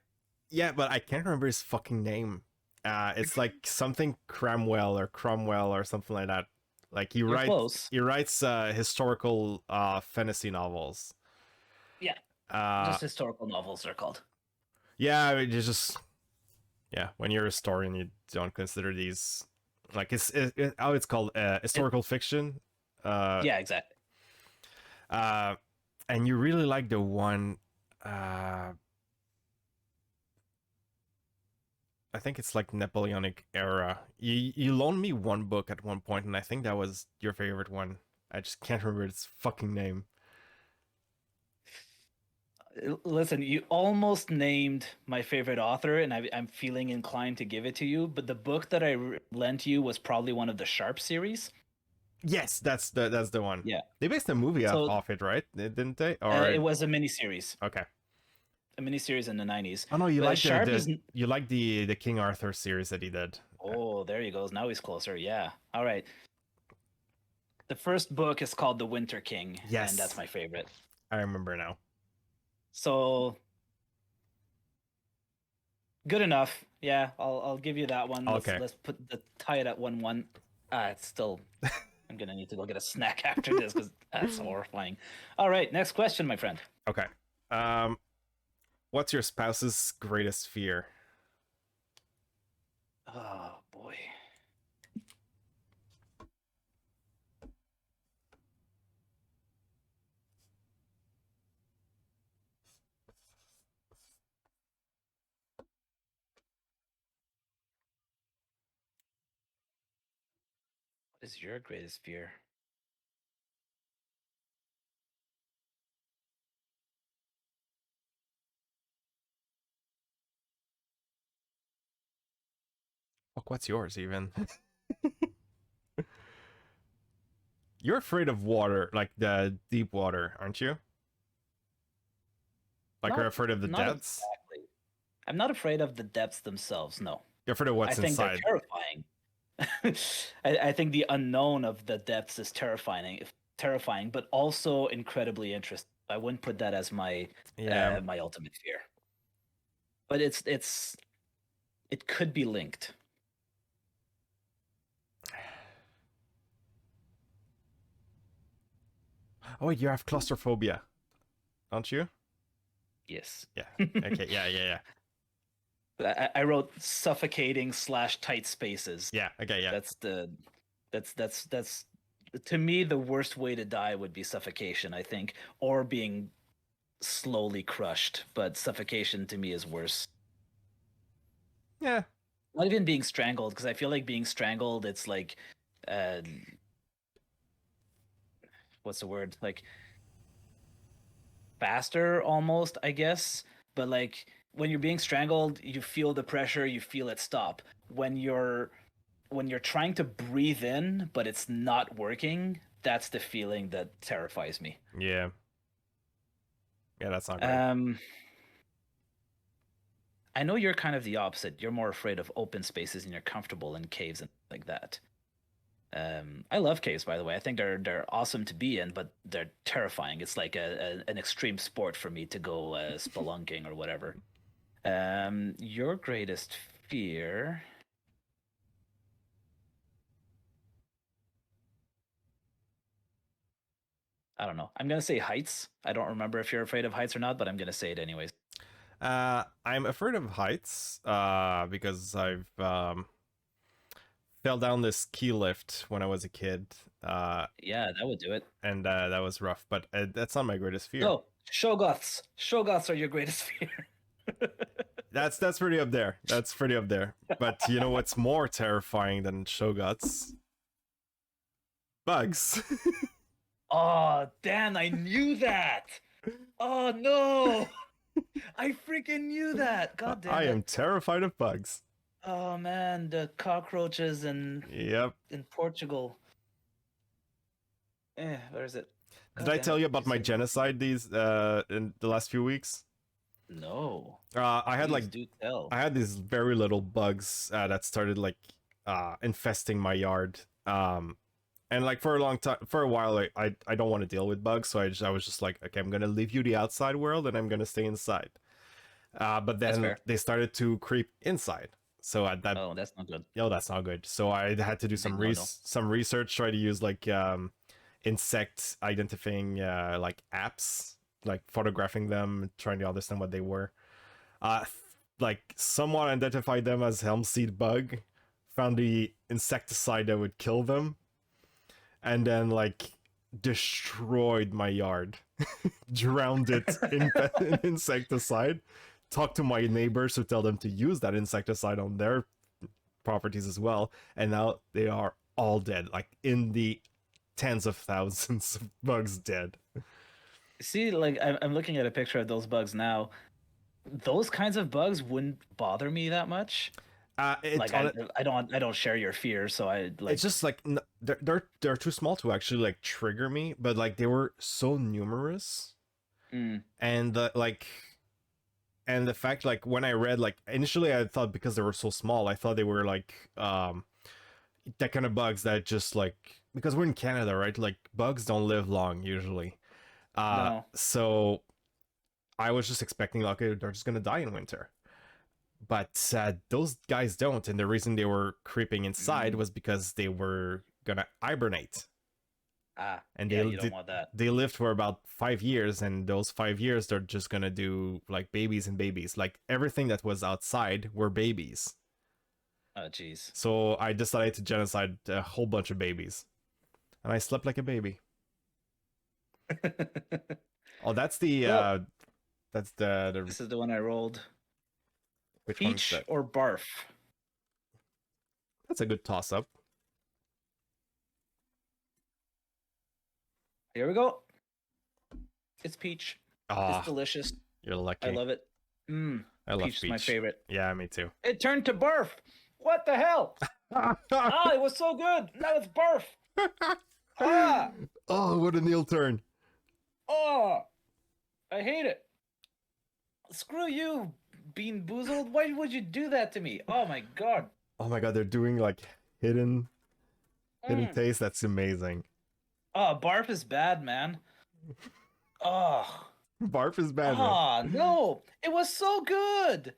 Yeah, but I can't remember his fucking name. It's like something Cramwell or Cromwell or something like that. Like You're close. he writes historical fantasy novels. Yeah, Uh just historical novels are called. yeah, I mean, it's just yeah, when you're a historian you don't consider these like how it's called It, historical fiction. Uh yeah, exactly. uh and you really like the one uh I think it's like Napoleonic era. You loaned me one book at one point, and I think that was your favorite one. I just can't remember its fucking name. Listen, you almost named my favorite author, and I'm feeling inclined to give it to you. But the book that I lent you was probably one of the Sharp series. Yes, that's the one. Yeah. They based a movie So off it, right? Didn't they? Or it was okay. a miniseries in the 90s. Oh no, you But like the Sharp the is. you like the King Arthur series that he did. Oh, there you go. Now he's closer. Yeah. All right. The first book is called The Winter King, and that's Yes, my favorite. I remember now. So good enough. Yeah, I'll give you that one. Let's Okay, tie it at 1-1. It's still. I'm gonna need to go get a snack after this because that's horrifying. All right, next question, my friend. okay. Um, what's your spouse's greatest fear? Oh boy, what is your greatest fear? Fuck, what's yours even? You're afraid of water, like the deep water, aren't you? Like you're Not afraid of the not depths. exactly. I'm not afraid of the depths themselves. No, You're afraid of I what's think they're inside. terrifying. I think the unknown of the depths is terrifying, but also incredibly interesting. I wouldn't put that as Yeah. my ultimate fear, but it could be linked. Oh, wait, you have claustrophobia, don't you? Yes. Yeah. Okay. Yeah. Yeah. Yeah. I wrote suffocating / tight spaces. Yeah. Okay. Yeah. That's the that's to me the worst way to die would be suffocation, I think, or being slowly crushed. But suffocation to me is worse. Yeah. Not even being strangled, because I feel like being strangled, it's like, uh, what's the word? Like faster almost, I guess. But like when you're being strangled, you feel the pressure, you feel it stop. When you're trying to breathe in, but it's not working, that's the feeling that terrifies me. Yeah. Yeah. That's not great. Um, I know you're kind of the opposite. You're more afraid of open spaces and you're comfortable in caves and like that. I love caves, by the way. I think they're awesome to be in, but they're terrifying. It's like an extreme sport for me to go spelunking or whatever. Your greatest fear? I don't know. I'm gonna say heights. I don't remember if you're afraid of heights or not, but I'm gonna say it anyways. I'm afraid of heights. Because I've fell down this ski lift when I was a kid. Yeah, that would do it. And that was rough. But that's not my greatest fear. No, Shogoths. Shogoths are your greatest fear. That's pretty up there. That's pretty up there. But you know what's more terrifying than Shoguts? Bugs. Oh, Dan, I knew that. Oh no. I freaking knew that. God damn I it. am terrified of bugs. Oh man, the cockroaches Yep. in Portugal. Where is it? Did God I damn tell it. you about my genocide these in the last few weeks? No. I had Please like do tell. I had these very little bugs that started like infesting my yard. And like for a long time, for a while, like, I don't want to deal with bugs, so I was just like, okay, I'm gonna leave you the outside world, and I'm gonna stay inside. But That's then fair. they started to creep inside, so at that, Oh, that's not good. that's not good. So I had to do Big some no-no. some research, try to use like insect identifying like apps, like photographing them, trying to understand what they were. Uh, like someone identified them as helm seed bug, found the insecticide that would kill them, and then like destroyed my yard, drowned it in insecticide. Talked to my neighbors to tell them to use that insecticide on their properties as well, and now they are all dead, like in the tens of thousands of bugs dead. See, like I'm looking at a picture of those bugs now. Those kinds of bugs wouldn't bother me that much. It's Like on I don't share your fear, so I it's like just like they're too small to actually like trigger me, but like they were so numerous, mm, and like and the fact like when I read, like initially I thought because they were so small I thought they were like that kind of bugs that just like, because we're in Canada, right, like bugs don't live long usually, no. so I was just expecting like, okay, they're just gonna die in winter, but those guys don't, and the reason they were creeping inside Mm. was because they were gonna hibernate, and Yeah, you don't want that. they lived for about 5 years, and those 5 years they're just gonna do like babies and babies, like everything that was outside were babies. Oh, jeez. So I decided to genocide a whole bunch of babies, and I slept like a baby. Oh, that's the Well, the this is the one I rolled. which one's Peach that? or barf? That's a good toss up. Here we go. It's peach. It's Ah, delicious. you're I lucky. love it. I love Peach is my peach. favorite. Yeah, me too. It turned to barf. What the hell? It was so good. Now it's barf. Ah! Oh, what a Neil turn. Oh, I hate it. Screw you, Bean Boozled. Why would you do that to me? Oh my god. Oh my god, they're doing like hidden Mm. taste. That's amazing. Oh, barf is bad, man. Oh. Barf is bad, man. Ah, no. It was so good.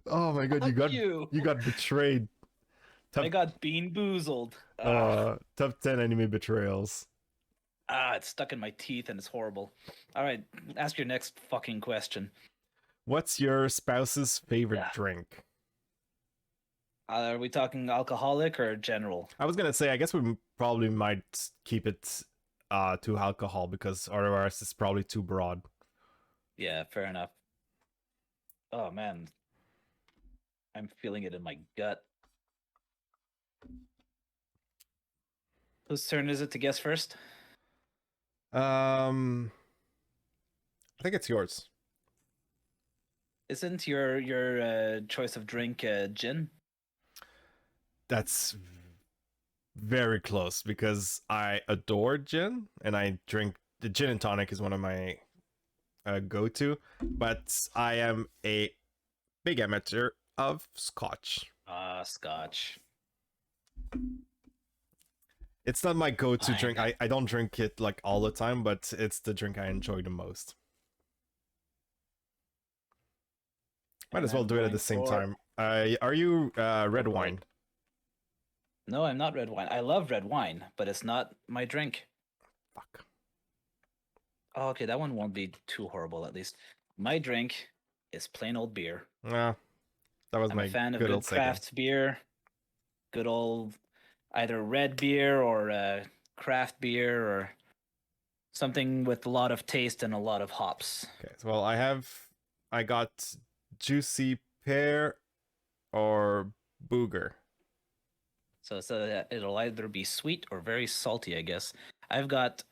Oh my god, Fuck you. you got betrayed. I got Bean Boozled. Top 10 enemy betrayals. Ah, it's stuck in my teeth and it's horrible. All right, ask your next fucking question. What's your spouse's favorite Yeah. drink? Are we talking alcoholic or general? I was gonna say, I guess we probably might keep it to alcohol because otherwise it's probably too broad. Yeah, fair enough. Oh man, I'm feeling it in my gut. Whose turn is it to guess first? Um, I think it's yours. Isn't your choice of drink gin? That's very close because I adore gin and I drink the gin and tonic is one of my go-to, but I am a big amateur of scotch. Scotch. It's not my go-to Fine. drink. I don't drink it like all the time, but it's the drink I enjoy the most. Might And as well I'm do it at the going same for. time. Are you Go red for it. wine? No, I'm not red wine. I love red wine, but it's not my drink. Fuck. Oh, okay, that one won't be too horrible, at least. My drink is plain old beer. That was I'm a my fan of good old good second. craft beer, good old either red beer or craft beer or something with a lot of taste and a lot of hops. Okay, so well, I got juicy pear or booger. So that it'll either be sweet or very salty, I guess. I've got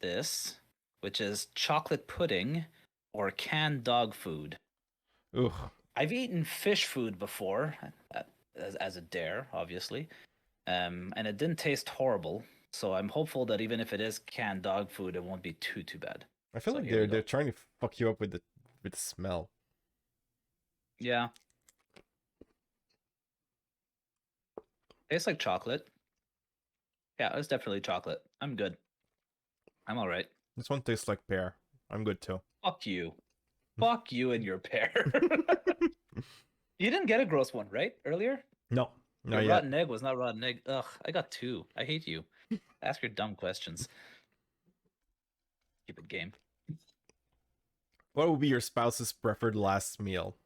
this, which is chocolate pudding or canned dog food. Ooh, I've eaten fish food before, as a dare, obviously, and it didn't taste horrible. So I'm hopeful that even if it is canned dog food, it won't be too bad. I feel So like here we they're go. trying to fuck you up with the smell. Yeah, tastes like chocolate. Yeah, it's definitely chocolate. I'm good. I'm all right. This one tastes like pear. I'm good too. Fuck you. Fuck you and your pear. You didn't get a gross one, right? Earlier? No, Your not yet. rotten egg was not rotten egg. Ugh, I got two. I hate you. Ask your dumb questions. Stupid game. What would be your spouse's preferred last meal?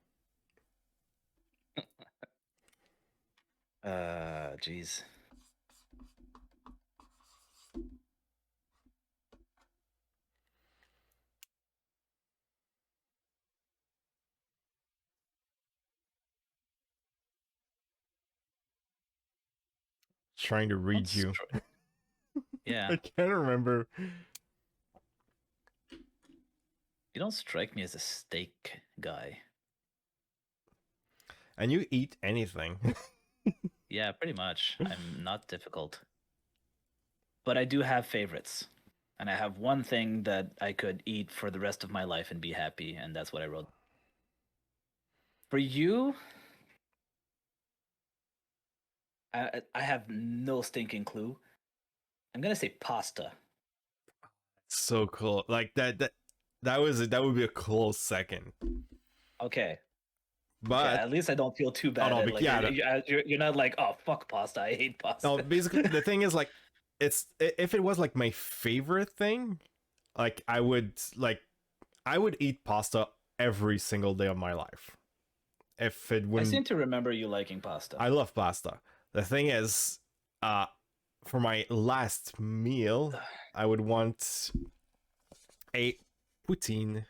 Jeez. Trying to Don't read you. Yeah. I can't remember. You don't strike me as a steak guy. And you eat anything. Yeah, pretty much. I'm not difficult. But I do have favorites. And I have one thing that I could eat for the rest of my life and be happy, and that's what I wrote. For you, I have no stinking clue. I'm gonna say pasta. So cool. Like that would be a close second. Okay. Okay, But at least I don't feel too oh bad. no, At, but like yeah, you're not like, oh fuck pasta, I hate no. pasta. Basically, the thing is like, it's if it was like my favorite thing, like I would eat pasta every single day of my life. If it I wouldn't, seem to remember you liking pasta. I love pasta. The thing is, uh, for my last meal, I would want a poutine.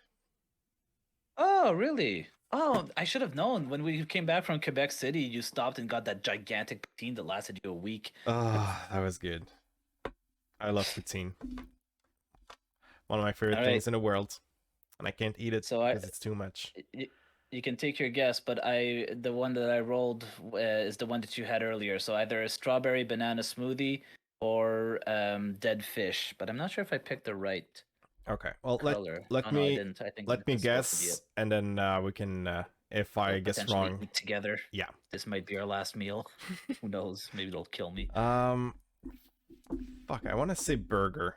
Oh, really? Oh, I should have known. When we came back from Quebec City, you stopped and got that gigantic poutine that lasted you a week. Ah, that was good. I love poutine. One of my All favorite right. things in the world, and I can't eat it So because it's too much. you can take your guess, but the one that I rolled is the one that you had earlier. So either a strawberry banana smoothie or dead fish. But I'm not sure if I picked the right Okay, well color. let Oh no, I me didn't. I think let this me is supposed to be guess, and then we can if we'll I guess potentially wrong, eat together. yeah. This might be our last meal. Who knows? Maybe it'll kill me. Um, fuck, I want to say burger.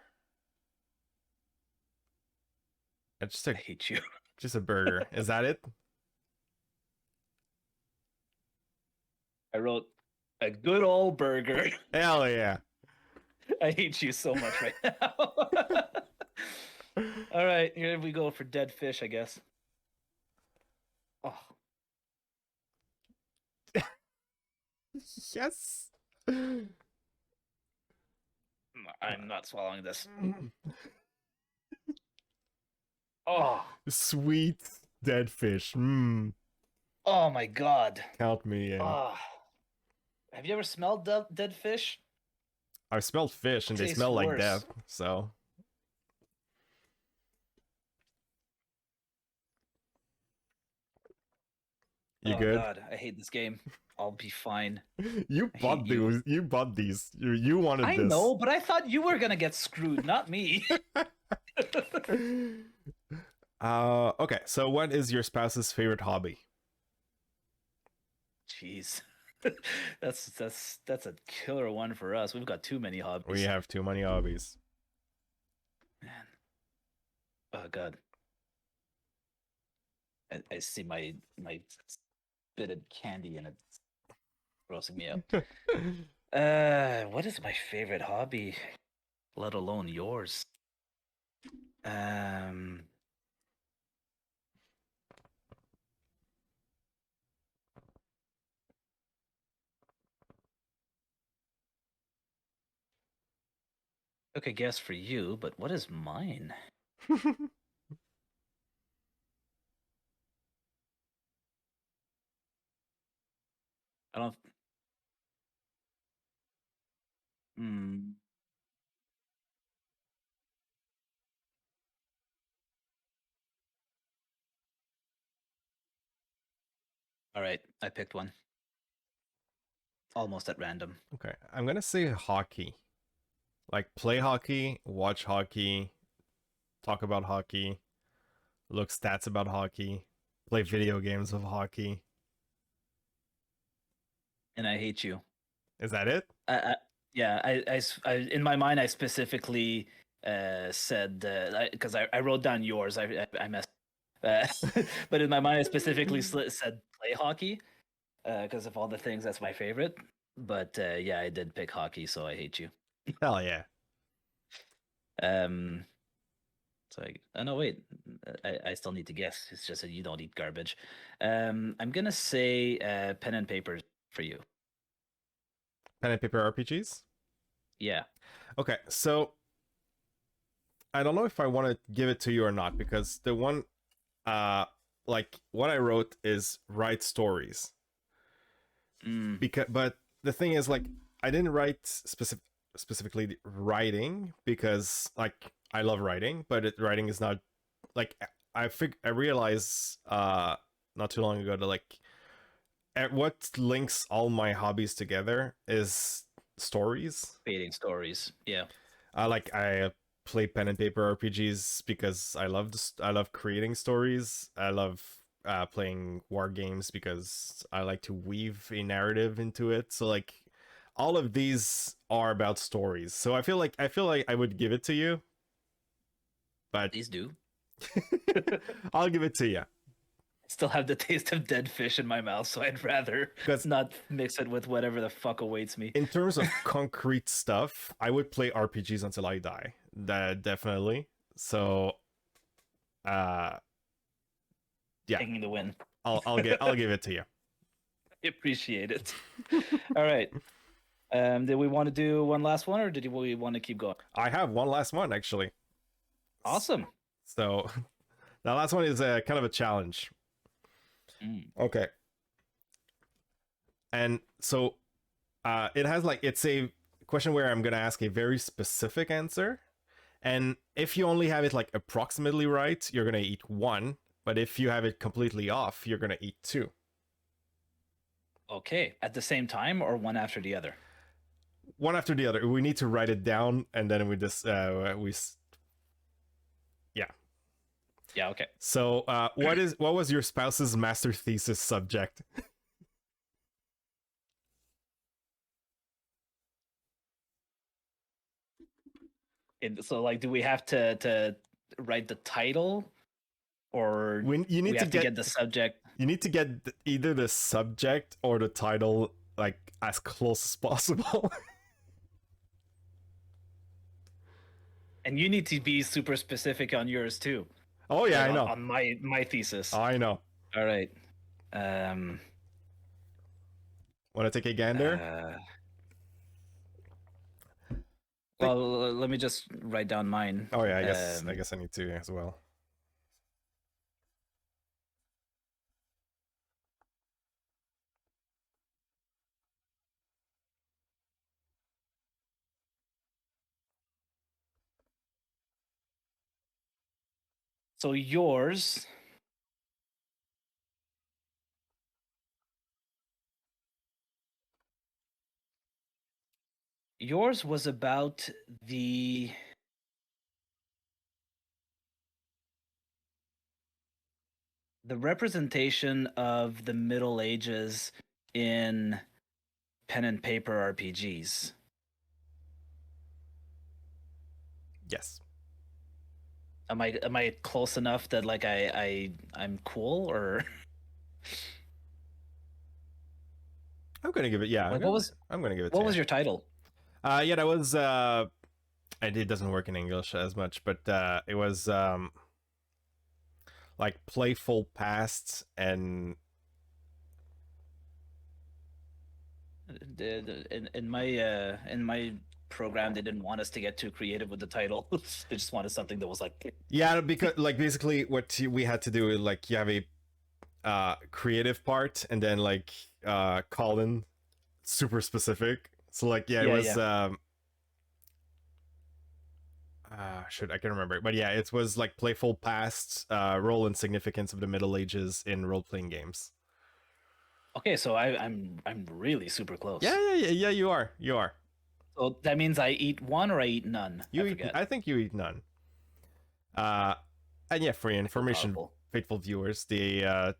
Just I a hate you. just a burger. Is that it? I wrote a good old burger. Hell yeah! I hate you so much right now. All right, here we go for dead fish, I guess. Oh, Yes. I'm not swallowing this. Oh, Sweet dead fish. Mmm. oh my God. Count me in. Oh, have you ever smelled dead fish? I've smelled fish and they Tastes smell like worse. death, so. You Oh good? God, I hate this game. I'll be fine. You I hate bought you. these. You bought these. You wanted I this. know, but I thought you were gonna get screwed, not me. Okay, so what is your spouse's favorite hobby? Jeez. That's a killer one for us. We've got too many We hobbies. have too many hobbies. Man. Oh God. I see my spitted candy and it's grossing me out. What is my favorite hobby? Let alone yours. Um, took a guess for you, but what is mine? I don't. Hmm. All right, I picked one. Almost at random. Okay, I'm gonna say hockey. Like play hockey, watch hockey, talk about hockey, look stats about hockey, play video games of hockey. And I hate you. Is that it? I yeah, in my mind, I specifically said because I wrote down yours. I messed. Uh, but in my mind, I specifically said play hockey because of all the things. That's my favorite. But yeah, I did pick hockey, so I hate you. Hell yeah. Um, so no, wait, I still need to guess. It's just that you don't eat garbage. I'm gonna say pen and paper for you. Pen and paper RPGs? Yeah. Okay, so I don't know if I want to give it to you or not because the one like what I wrote is write stories. Mm, But the thing is like I didn't write specifically writing because like I love writing, but writing is not like I realized not too long ago that like what links all my hobbies together is stories. creating stories. Yeah. Like I play pen and paper RPGs because I love creating stories. I love playing war games because I like to weave a narrative into it. So like all of these are about stories. So I feel like I would give it to you, but These do. I'll give it to you Still have the taste of dead fish in my mouth, so I'd rather because not mix it with whatever the fuck awaits me. in terms of concrete stuff, I would play RPGs until I die. That definitely. So uh yeah, Taking the win. I'll give it to you. I appreciate it. All right. Did we want to do one last one, or did we want to keep going? I have one last one actually. Awesome. So that last one is a kind of a challenge. Mm. Okay. And so it has like it's a question where I'm gonna ask a very specific answer. And if you only have it like approximately right, you're gonna eat one. But if you have it completely off, you're gonna eat two. Okay. At the same time, or one after the other? One after the other. We need to write it down, and then yeah. Yeah. Okay. So what was your spouse's master thesis subject? So, like, do we have to write the title, or When you need we to have to get the subject? you need to get either the subject or the title like as close as possible. And you need to be super specific on yours too. Oh yeah, Like I know. on my thesis. I know. All right. Um Want to take a gander? uh Think. well, let me just write down mine. Oh yeah, I guess I need to as well. So yours was about the representation of the Middle Ages in pen and paper RPGs. Yes. Am I close enough that like I'm cool, or I'm gonna give it. Yeah, like I'm gonna give it to what you. was your title? Yeah, that was. It doesn't work in English as much, but it was like playful past and In my program they didn't want us to get too creative with the title. They just wanted something that was like yeah, because like basically what we had to do is like you have a creative part and then like colon super specific. So like yeah, it yeah, was yeah. should I can remember it, but yeah, it was like playful past, role and significance of the Middle Ages in role playing games. Okay, so I'm really super Yeah, close. yeah, yeah, yeah. You are. So that means I eat one or I eat none. I You eat. forget. I think you eat none. Uh, and yeah, for your I feel information, powerful. faithful viewers, the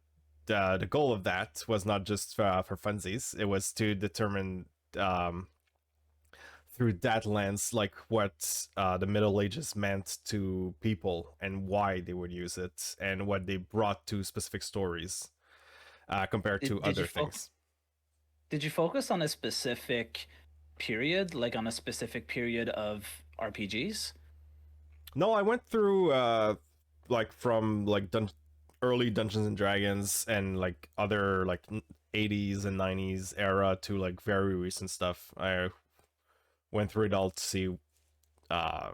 goal of that was not just for funsies. It was to determine um, through that lens, like what the Middle Ages meant to people and why they would use it and what they brought to specific stories compared to Did you other things. did you focus on a specific period, like on a specific period of RPGs? No, I went through like from like early Dungeons and Dragons and like other like 80s and 90s era to like very recent stuff. I went through it all to see uh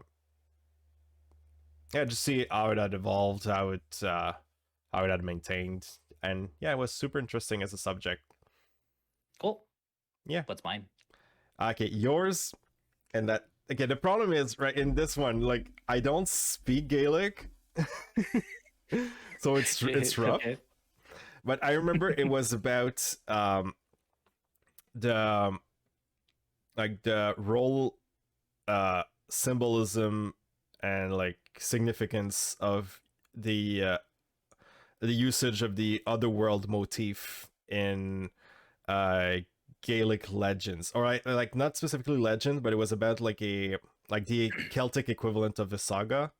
yeah, just see how it had evolved, how it had maintained. And yeah, it was super interesting as a subject. Cool. Yeah. What's mine? Okay, yours and that okay, the problem is right in this one, like I don't speak Gaelic. So it's rough. Okay. But I remember it was about the like the role symbolism and like significance of the usage of the otherworld motif in uh Gaelic legends, or like not specifically legend, but it was about like a like the Celtic equivalent of a saga,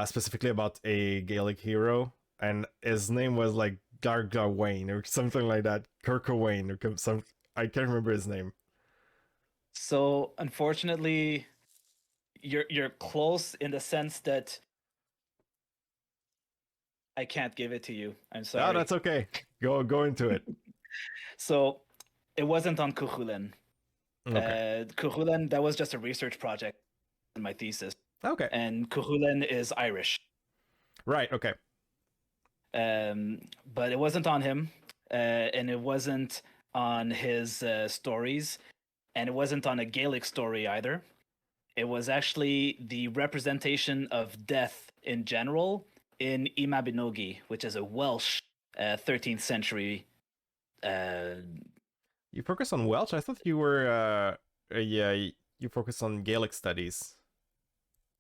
specifically about a Gaelic hero, and his name was like Gargawain or something like that, Kirkawain or some. I can't remember his name. So unfortunately, you're close in the sense that I can't give it to you. I'm Oh, sorry. that's okay. Go into it. So it wasn't on Cuchulainn. Okay. Cuchulainn, that was just a research project in my thesis. Okay. And Cuchulainn is Irish. Right. Okay. But it wasn't on him, and it wasn't on his stories, and it wasn't on a Gaelic story either. It was actually the representation of death in general in Imabinogi, which is a Welsh 13th century. Uh, You focus on Welsh. I thought you were. Yeah. You focus on Gaelic studies.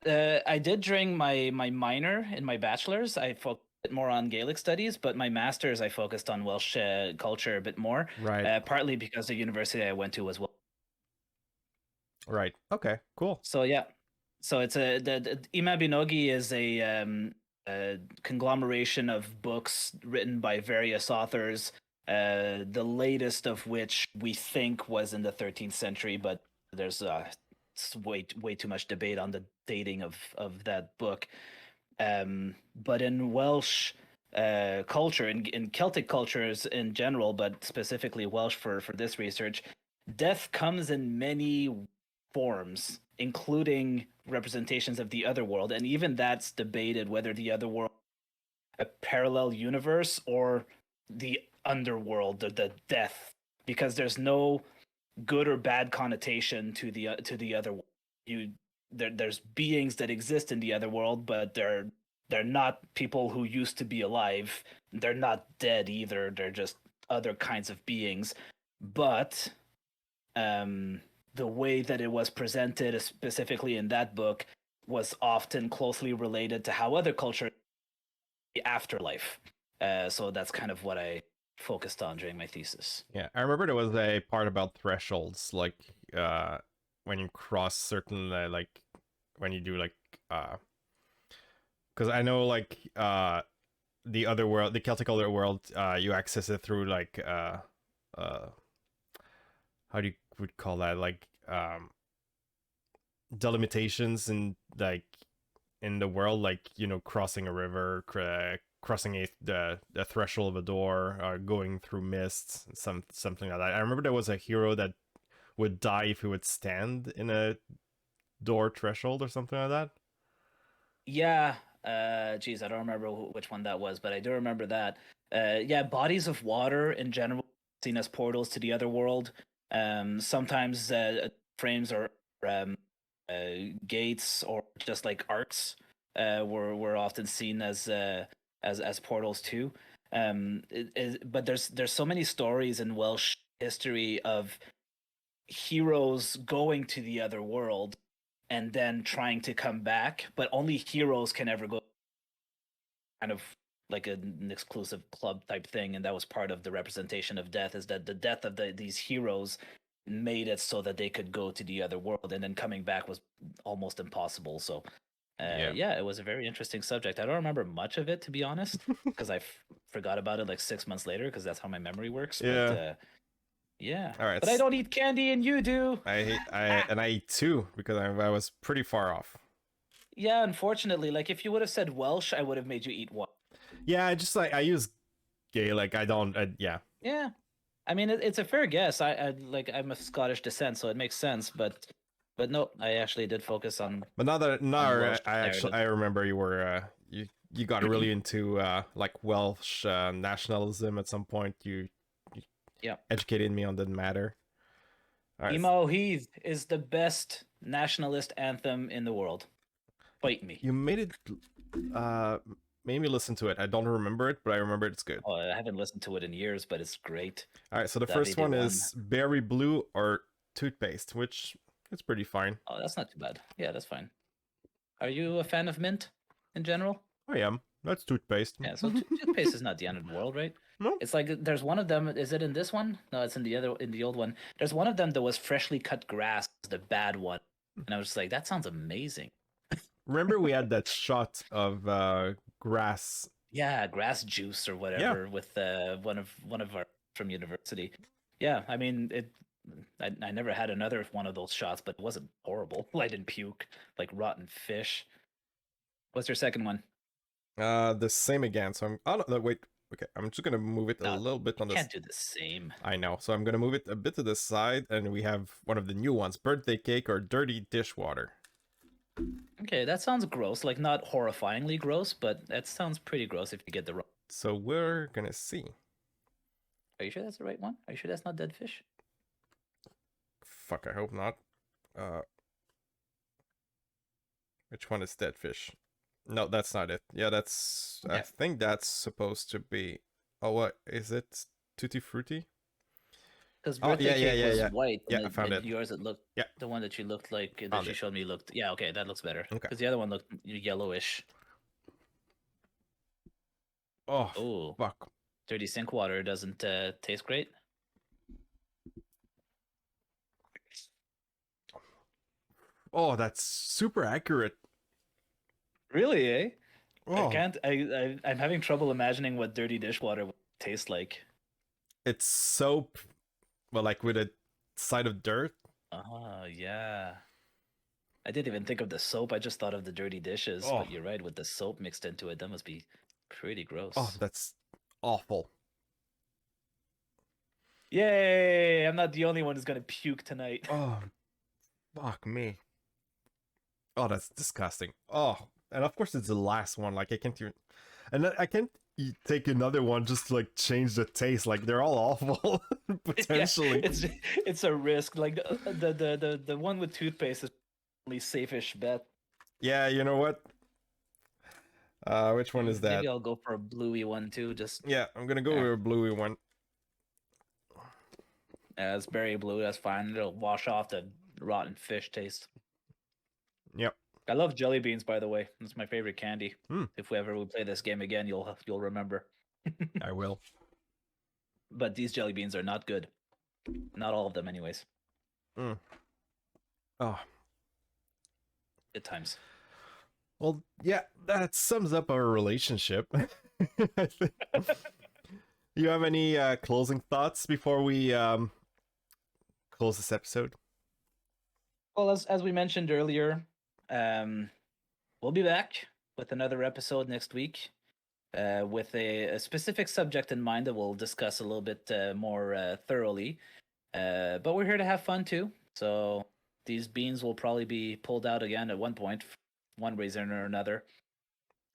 I did during my minor in my bachelor's. I focused a bit more on Gaelic studies, but my master's I focused on Welsh culture a bit more, Right. partly because the university I went to was Welsh. Right. Okay. Cool. So yeah, so it's the Imabinogi is a conglomeration of books written by various authors. The latest of which we think was in the 13th century, but there's it's way too much debate on the dating of that book. But in Welsh culture, in Celtic cultures in general, but specifically Welsh for this research, death comes in many forms, including representations of the other world, and even that's debated whether the other world a parallel universe or the underworld, the death, because there's no good or bad connotation to the other world. There's beings that exist in the other world, but they're not people who used to be alive. They're not dead either. They're just other kinds of beings. But the way that it was presented, specifically in that book, was often closely related to how other cultures the afterlife. So that's kind of what I focused on during my thesis. Yeah, I remember there was a part about thresholds, like when you cross certain like when you do like because I know like the other world, the Celtic other world, you access it through like how do you would call that, like delimitations and like in the world, like crossing a river, crossing the threshold of a door, going through mists, something like that. I remember there was a hero that would die if he would stand in a door threshold or something like that. Yeah, geez, I don't remember which one that was, but I do remember that. Yeah, bodies of water in general seen as portals to the other world. Sometimes frames or um, gates or just like arcs were often seen as portals too. But there's so many stories in Welsh history of heroes going to the other world and then trying to come back, but only heroes can ever go, kind of like an exclusive club type thing. And that was part of the representation of death, is that the death of these heroes made it so that they could go to the other world, and then coming back was almost impossible. So Yeah. yeah, it was a very interesting subject. I don't remember much of it, to be honest, because I forgot about it like 6 months later, because that's how my memory works. But Yeah. yeah, All right. but I don't eat candy and you do. I ate two because I was pretty far off. Yeah, unfortunately, like if you would have said Welsh, I would have made you eat one. Yeah, I just like I use Gaelic. I don't. Yeah. Yeah, I mean it's a fair guess. I'm of Scottish descent, so it makes sense. But no, I actually did focus But now on Welsh I actually narrative. I remember you were you got really into like Welsh nationalism at some point. You Yeah, educated me on the matter. All right. Emo Heath is the best nationalist anthem in the world. Fight me. You uh made me listen to it. I don't remember it, but I remember it's good. Oh, I haven't listened to it in years, but it's great. All right, so the first Davide one one. is berry blue or toothpaste, which is pretty fine. Oh, that's not too bad. Yeah, that's fine. Are you a fan of mint in general? I am. That's toothpaste. Yeah, so toothpaste is not the end of the world, right? No. It's like there's one of them. Is it in this one? No, it's in the old one. There's one of them that was freshly cut grass, the bad one, and I was just like, that sounds amazing. Remember we had that shot of grass. Yeah, grass juice or Yeah. whatever with one of our from university. Yeah, I mean it. I never had another one of those shots, but it wasn't horrible. I didn't puke like rotten fish. What's your second one? The same again. So I'm. Oh no, wait. Okay, I'm just gonna move it a No, little bit you on this. can't do the same. I know. So I'm gonna move it a bit to the side, and we have one of the new ones: birthday cake or dirty dishwater. Okay, that sounds gross. Like not horrifyingly gross, but that sounds pretty gross if you get the wrong. So we're gonna see. Are you sure that's the right one? Are you sure that's not dead fish? Fuck. I hope not. Uh, which one is dead fish? No, that's not it. Yeah, that's. I Okay. think that's supposed to be. Oh, what is it? Tutti frutti. Because Oh birthday cake was yeah. white, Yeah, I found it. yours it looked. Yeah, The one that you looked like that found you it. showed me looked. Yeah, okay, that looks better. Okay. Because the other one looked yellowish. Oh Oh, fuck. dirty sink water doesn't taste great. Oh, that's super accurate. Really, eh? I Oh, can't. I'm having trouble imagining what dirty dishwater would taste like. it's soap, but like with a side of dirt. Oh yeah. I didn't even think of the soap. I just thought of the dirty dishes. Oh, But you're right, with the soap mixed into it, that must be pretty oh, gross. that's awful. Yay! I'm not the only one who's gonna puke tonight. Oh, fuck me. Oh, that's disgusting. Oh, and of course it's the last one. Like I can't even, and I can't take another one just to like change the taste. Like they're all awful Yeah, potentially. it's a risk. Like the one with toothpaste is probably safe-ish bet. Yeah, you know what? Which one is that? Maybe I'll go for a bluey one too. Just Yeah, I'm gonna go there. with a bluey one. It's berry blue. That's fine. It'll wash off the rotten fish taste. Yep. I love jelly beans, by the way. It's my favorite candy. Hmm. If we ever play this game again, you'll remember. I will. But these jelly beans are not good. Not all of them, anyways. Mm. Oh, Good times. well, yeah, that sums up our relationship. I think. You have any closing thoughts before we close this episode? Well, as we mentioned earlier, we'll be back with another episode next week, with a specific subject in mind that we'll discuss a little bit more thoroughly. But we're here to have fun too. So these beans will probably be pulled out again at one point, one reason or another.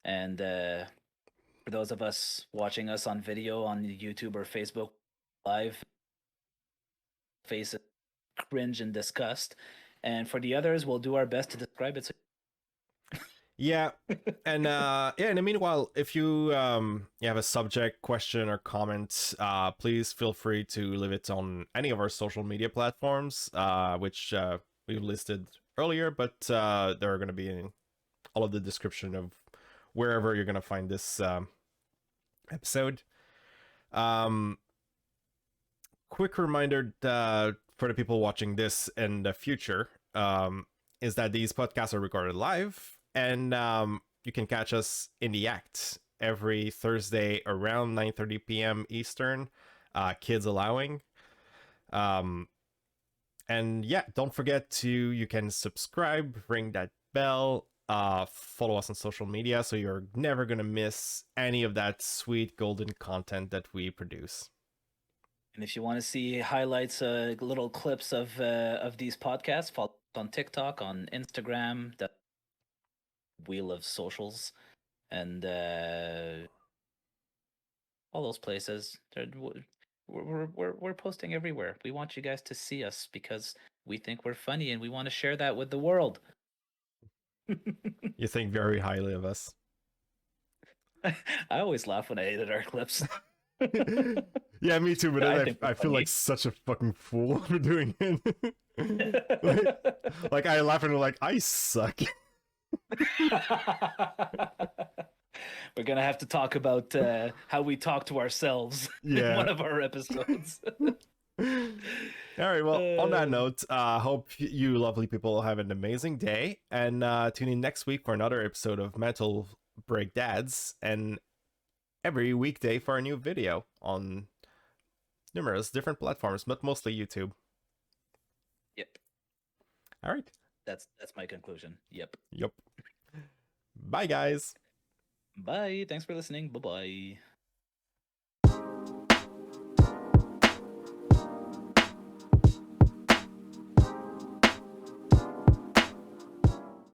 And for those of us watching us on video on YouTube or Facebook Live, faces cringe and disgust. And for the others, we'll do our best to describe it. Yeah, and yeah. In the meanwhile, if you you have a subject, question, or comment, please feel free to leave it on any of our social media platforms, which we've listed earlier. But they're going to be in all of the description of wherever you're going to find this episode. Um, quick reminder for the people watching this in the future is that these podcasts are recorded live, and you can catch us in the act every Thursday around 9:30 p.m. Eastern, kids allowing. Um, and yeah, don't forget to you can subscribe, ring that bell, follow us on social media so you're never gonna miss any of that sweet golden content that we produce. And if you want to see highlights, little clips of these podcasts, follow us on TikTok, on Instagram, the wheel of socials, and all those places. We're posting everywhere. We want you guys to see us because we think we're funny and we want to share that with the world. You think very highly of us. I always laugh when I edit our clips. Yeah, me too, but I then think I we're feel like funny. such a fucking fool for doing it. like I laugh and I'm like, I suck. We're gonna have to talk about how we talk to ourselves in Yeah. one of our episodes. All right, well, on that Uh, note, hope you lovely people have an amazing day, and tune in next week for another episode of Mental BreakDads, and every weekday for a new video on numerous different platforms, but mostly YouTube. yep, All right. that's my conclusion. Yep. Yep. Bye, guys. Bye. Thanks for listening. Bye bye.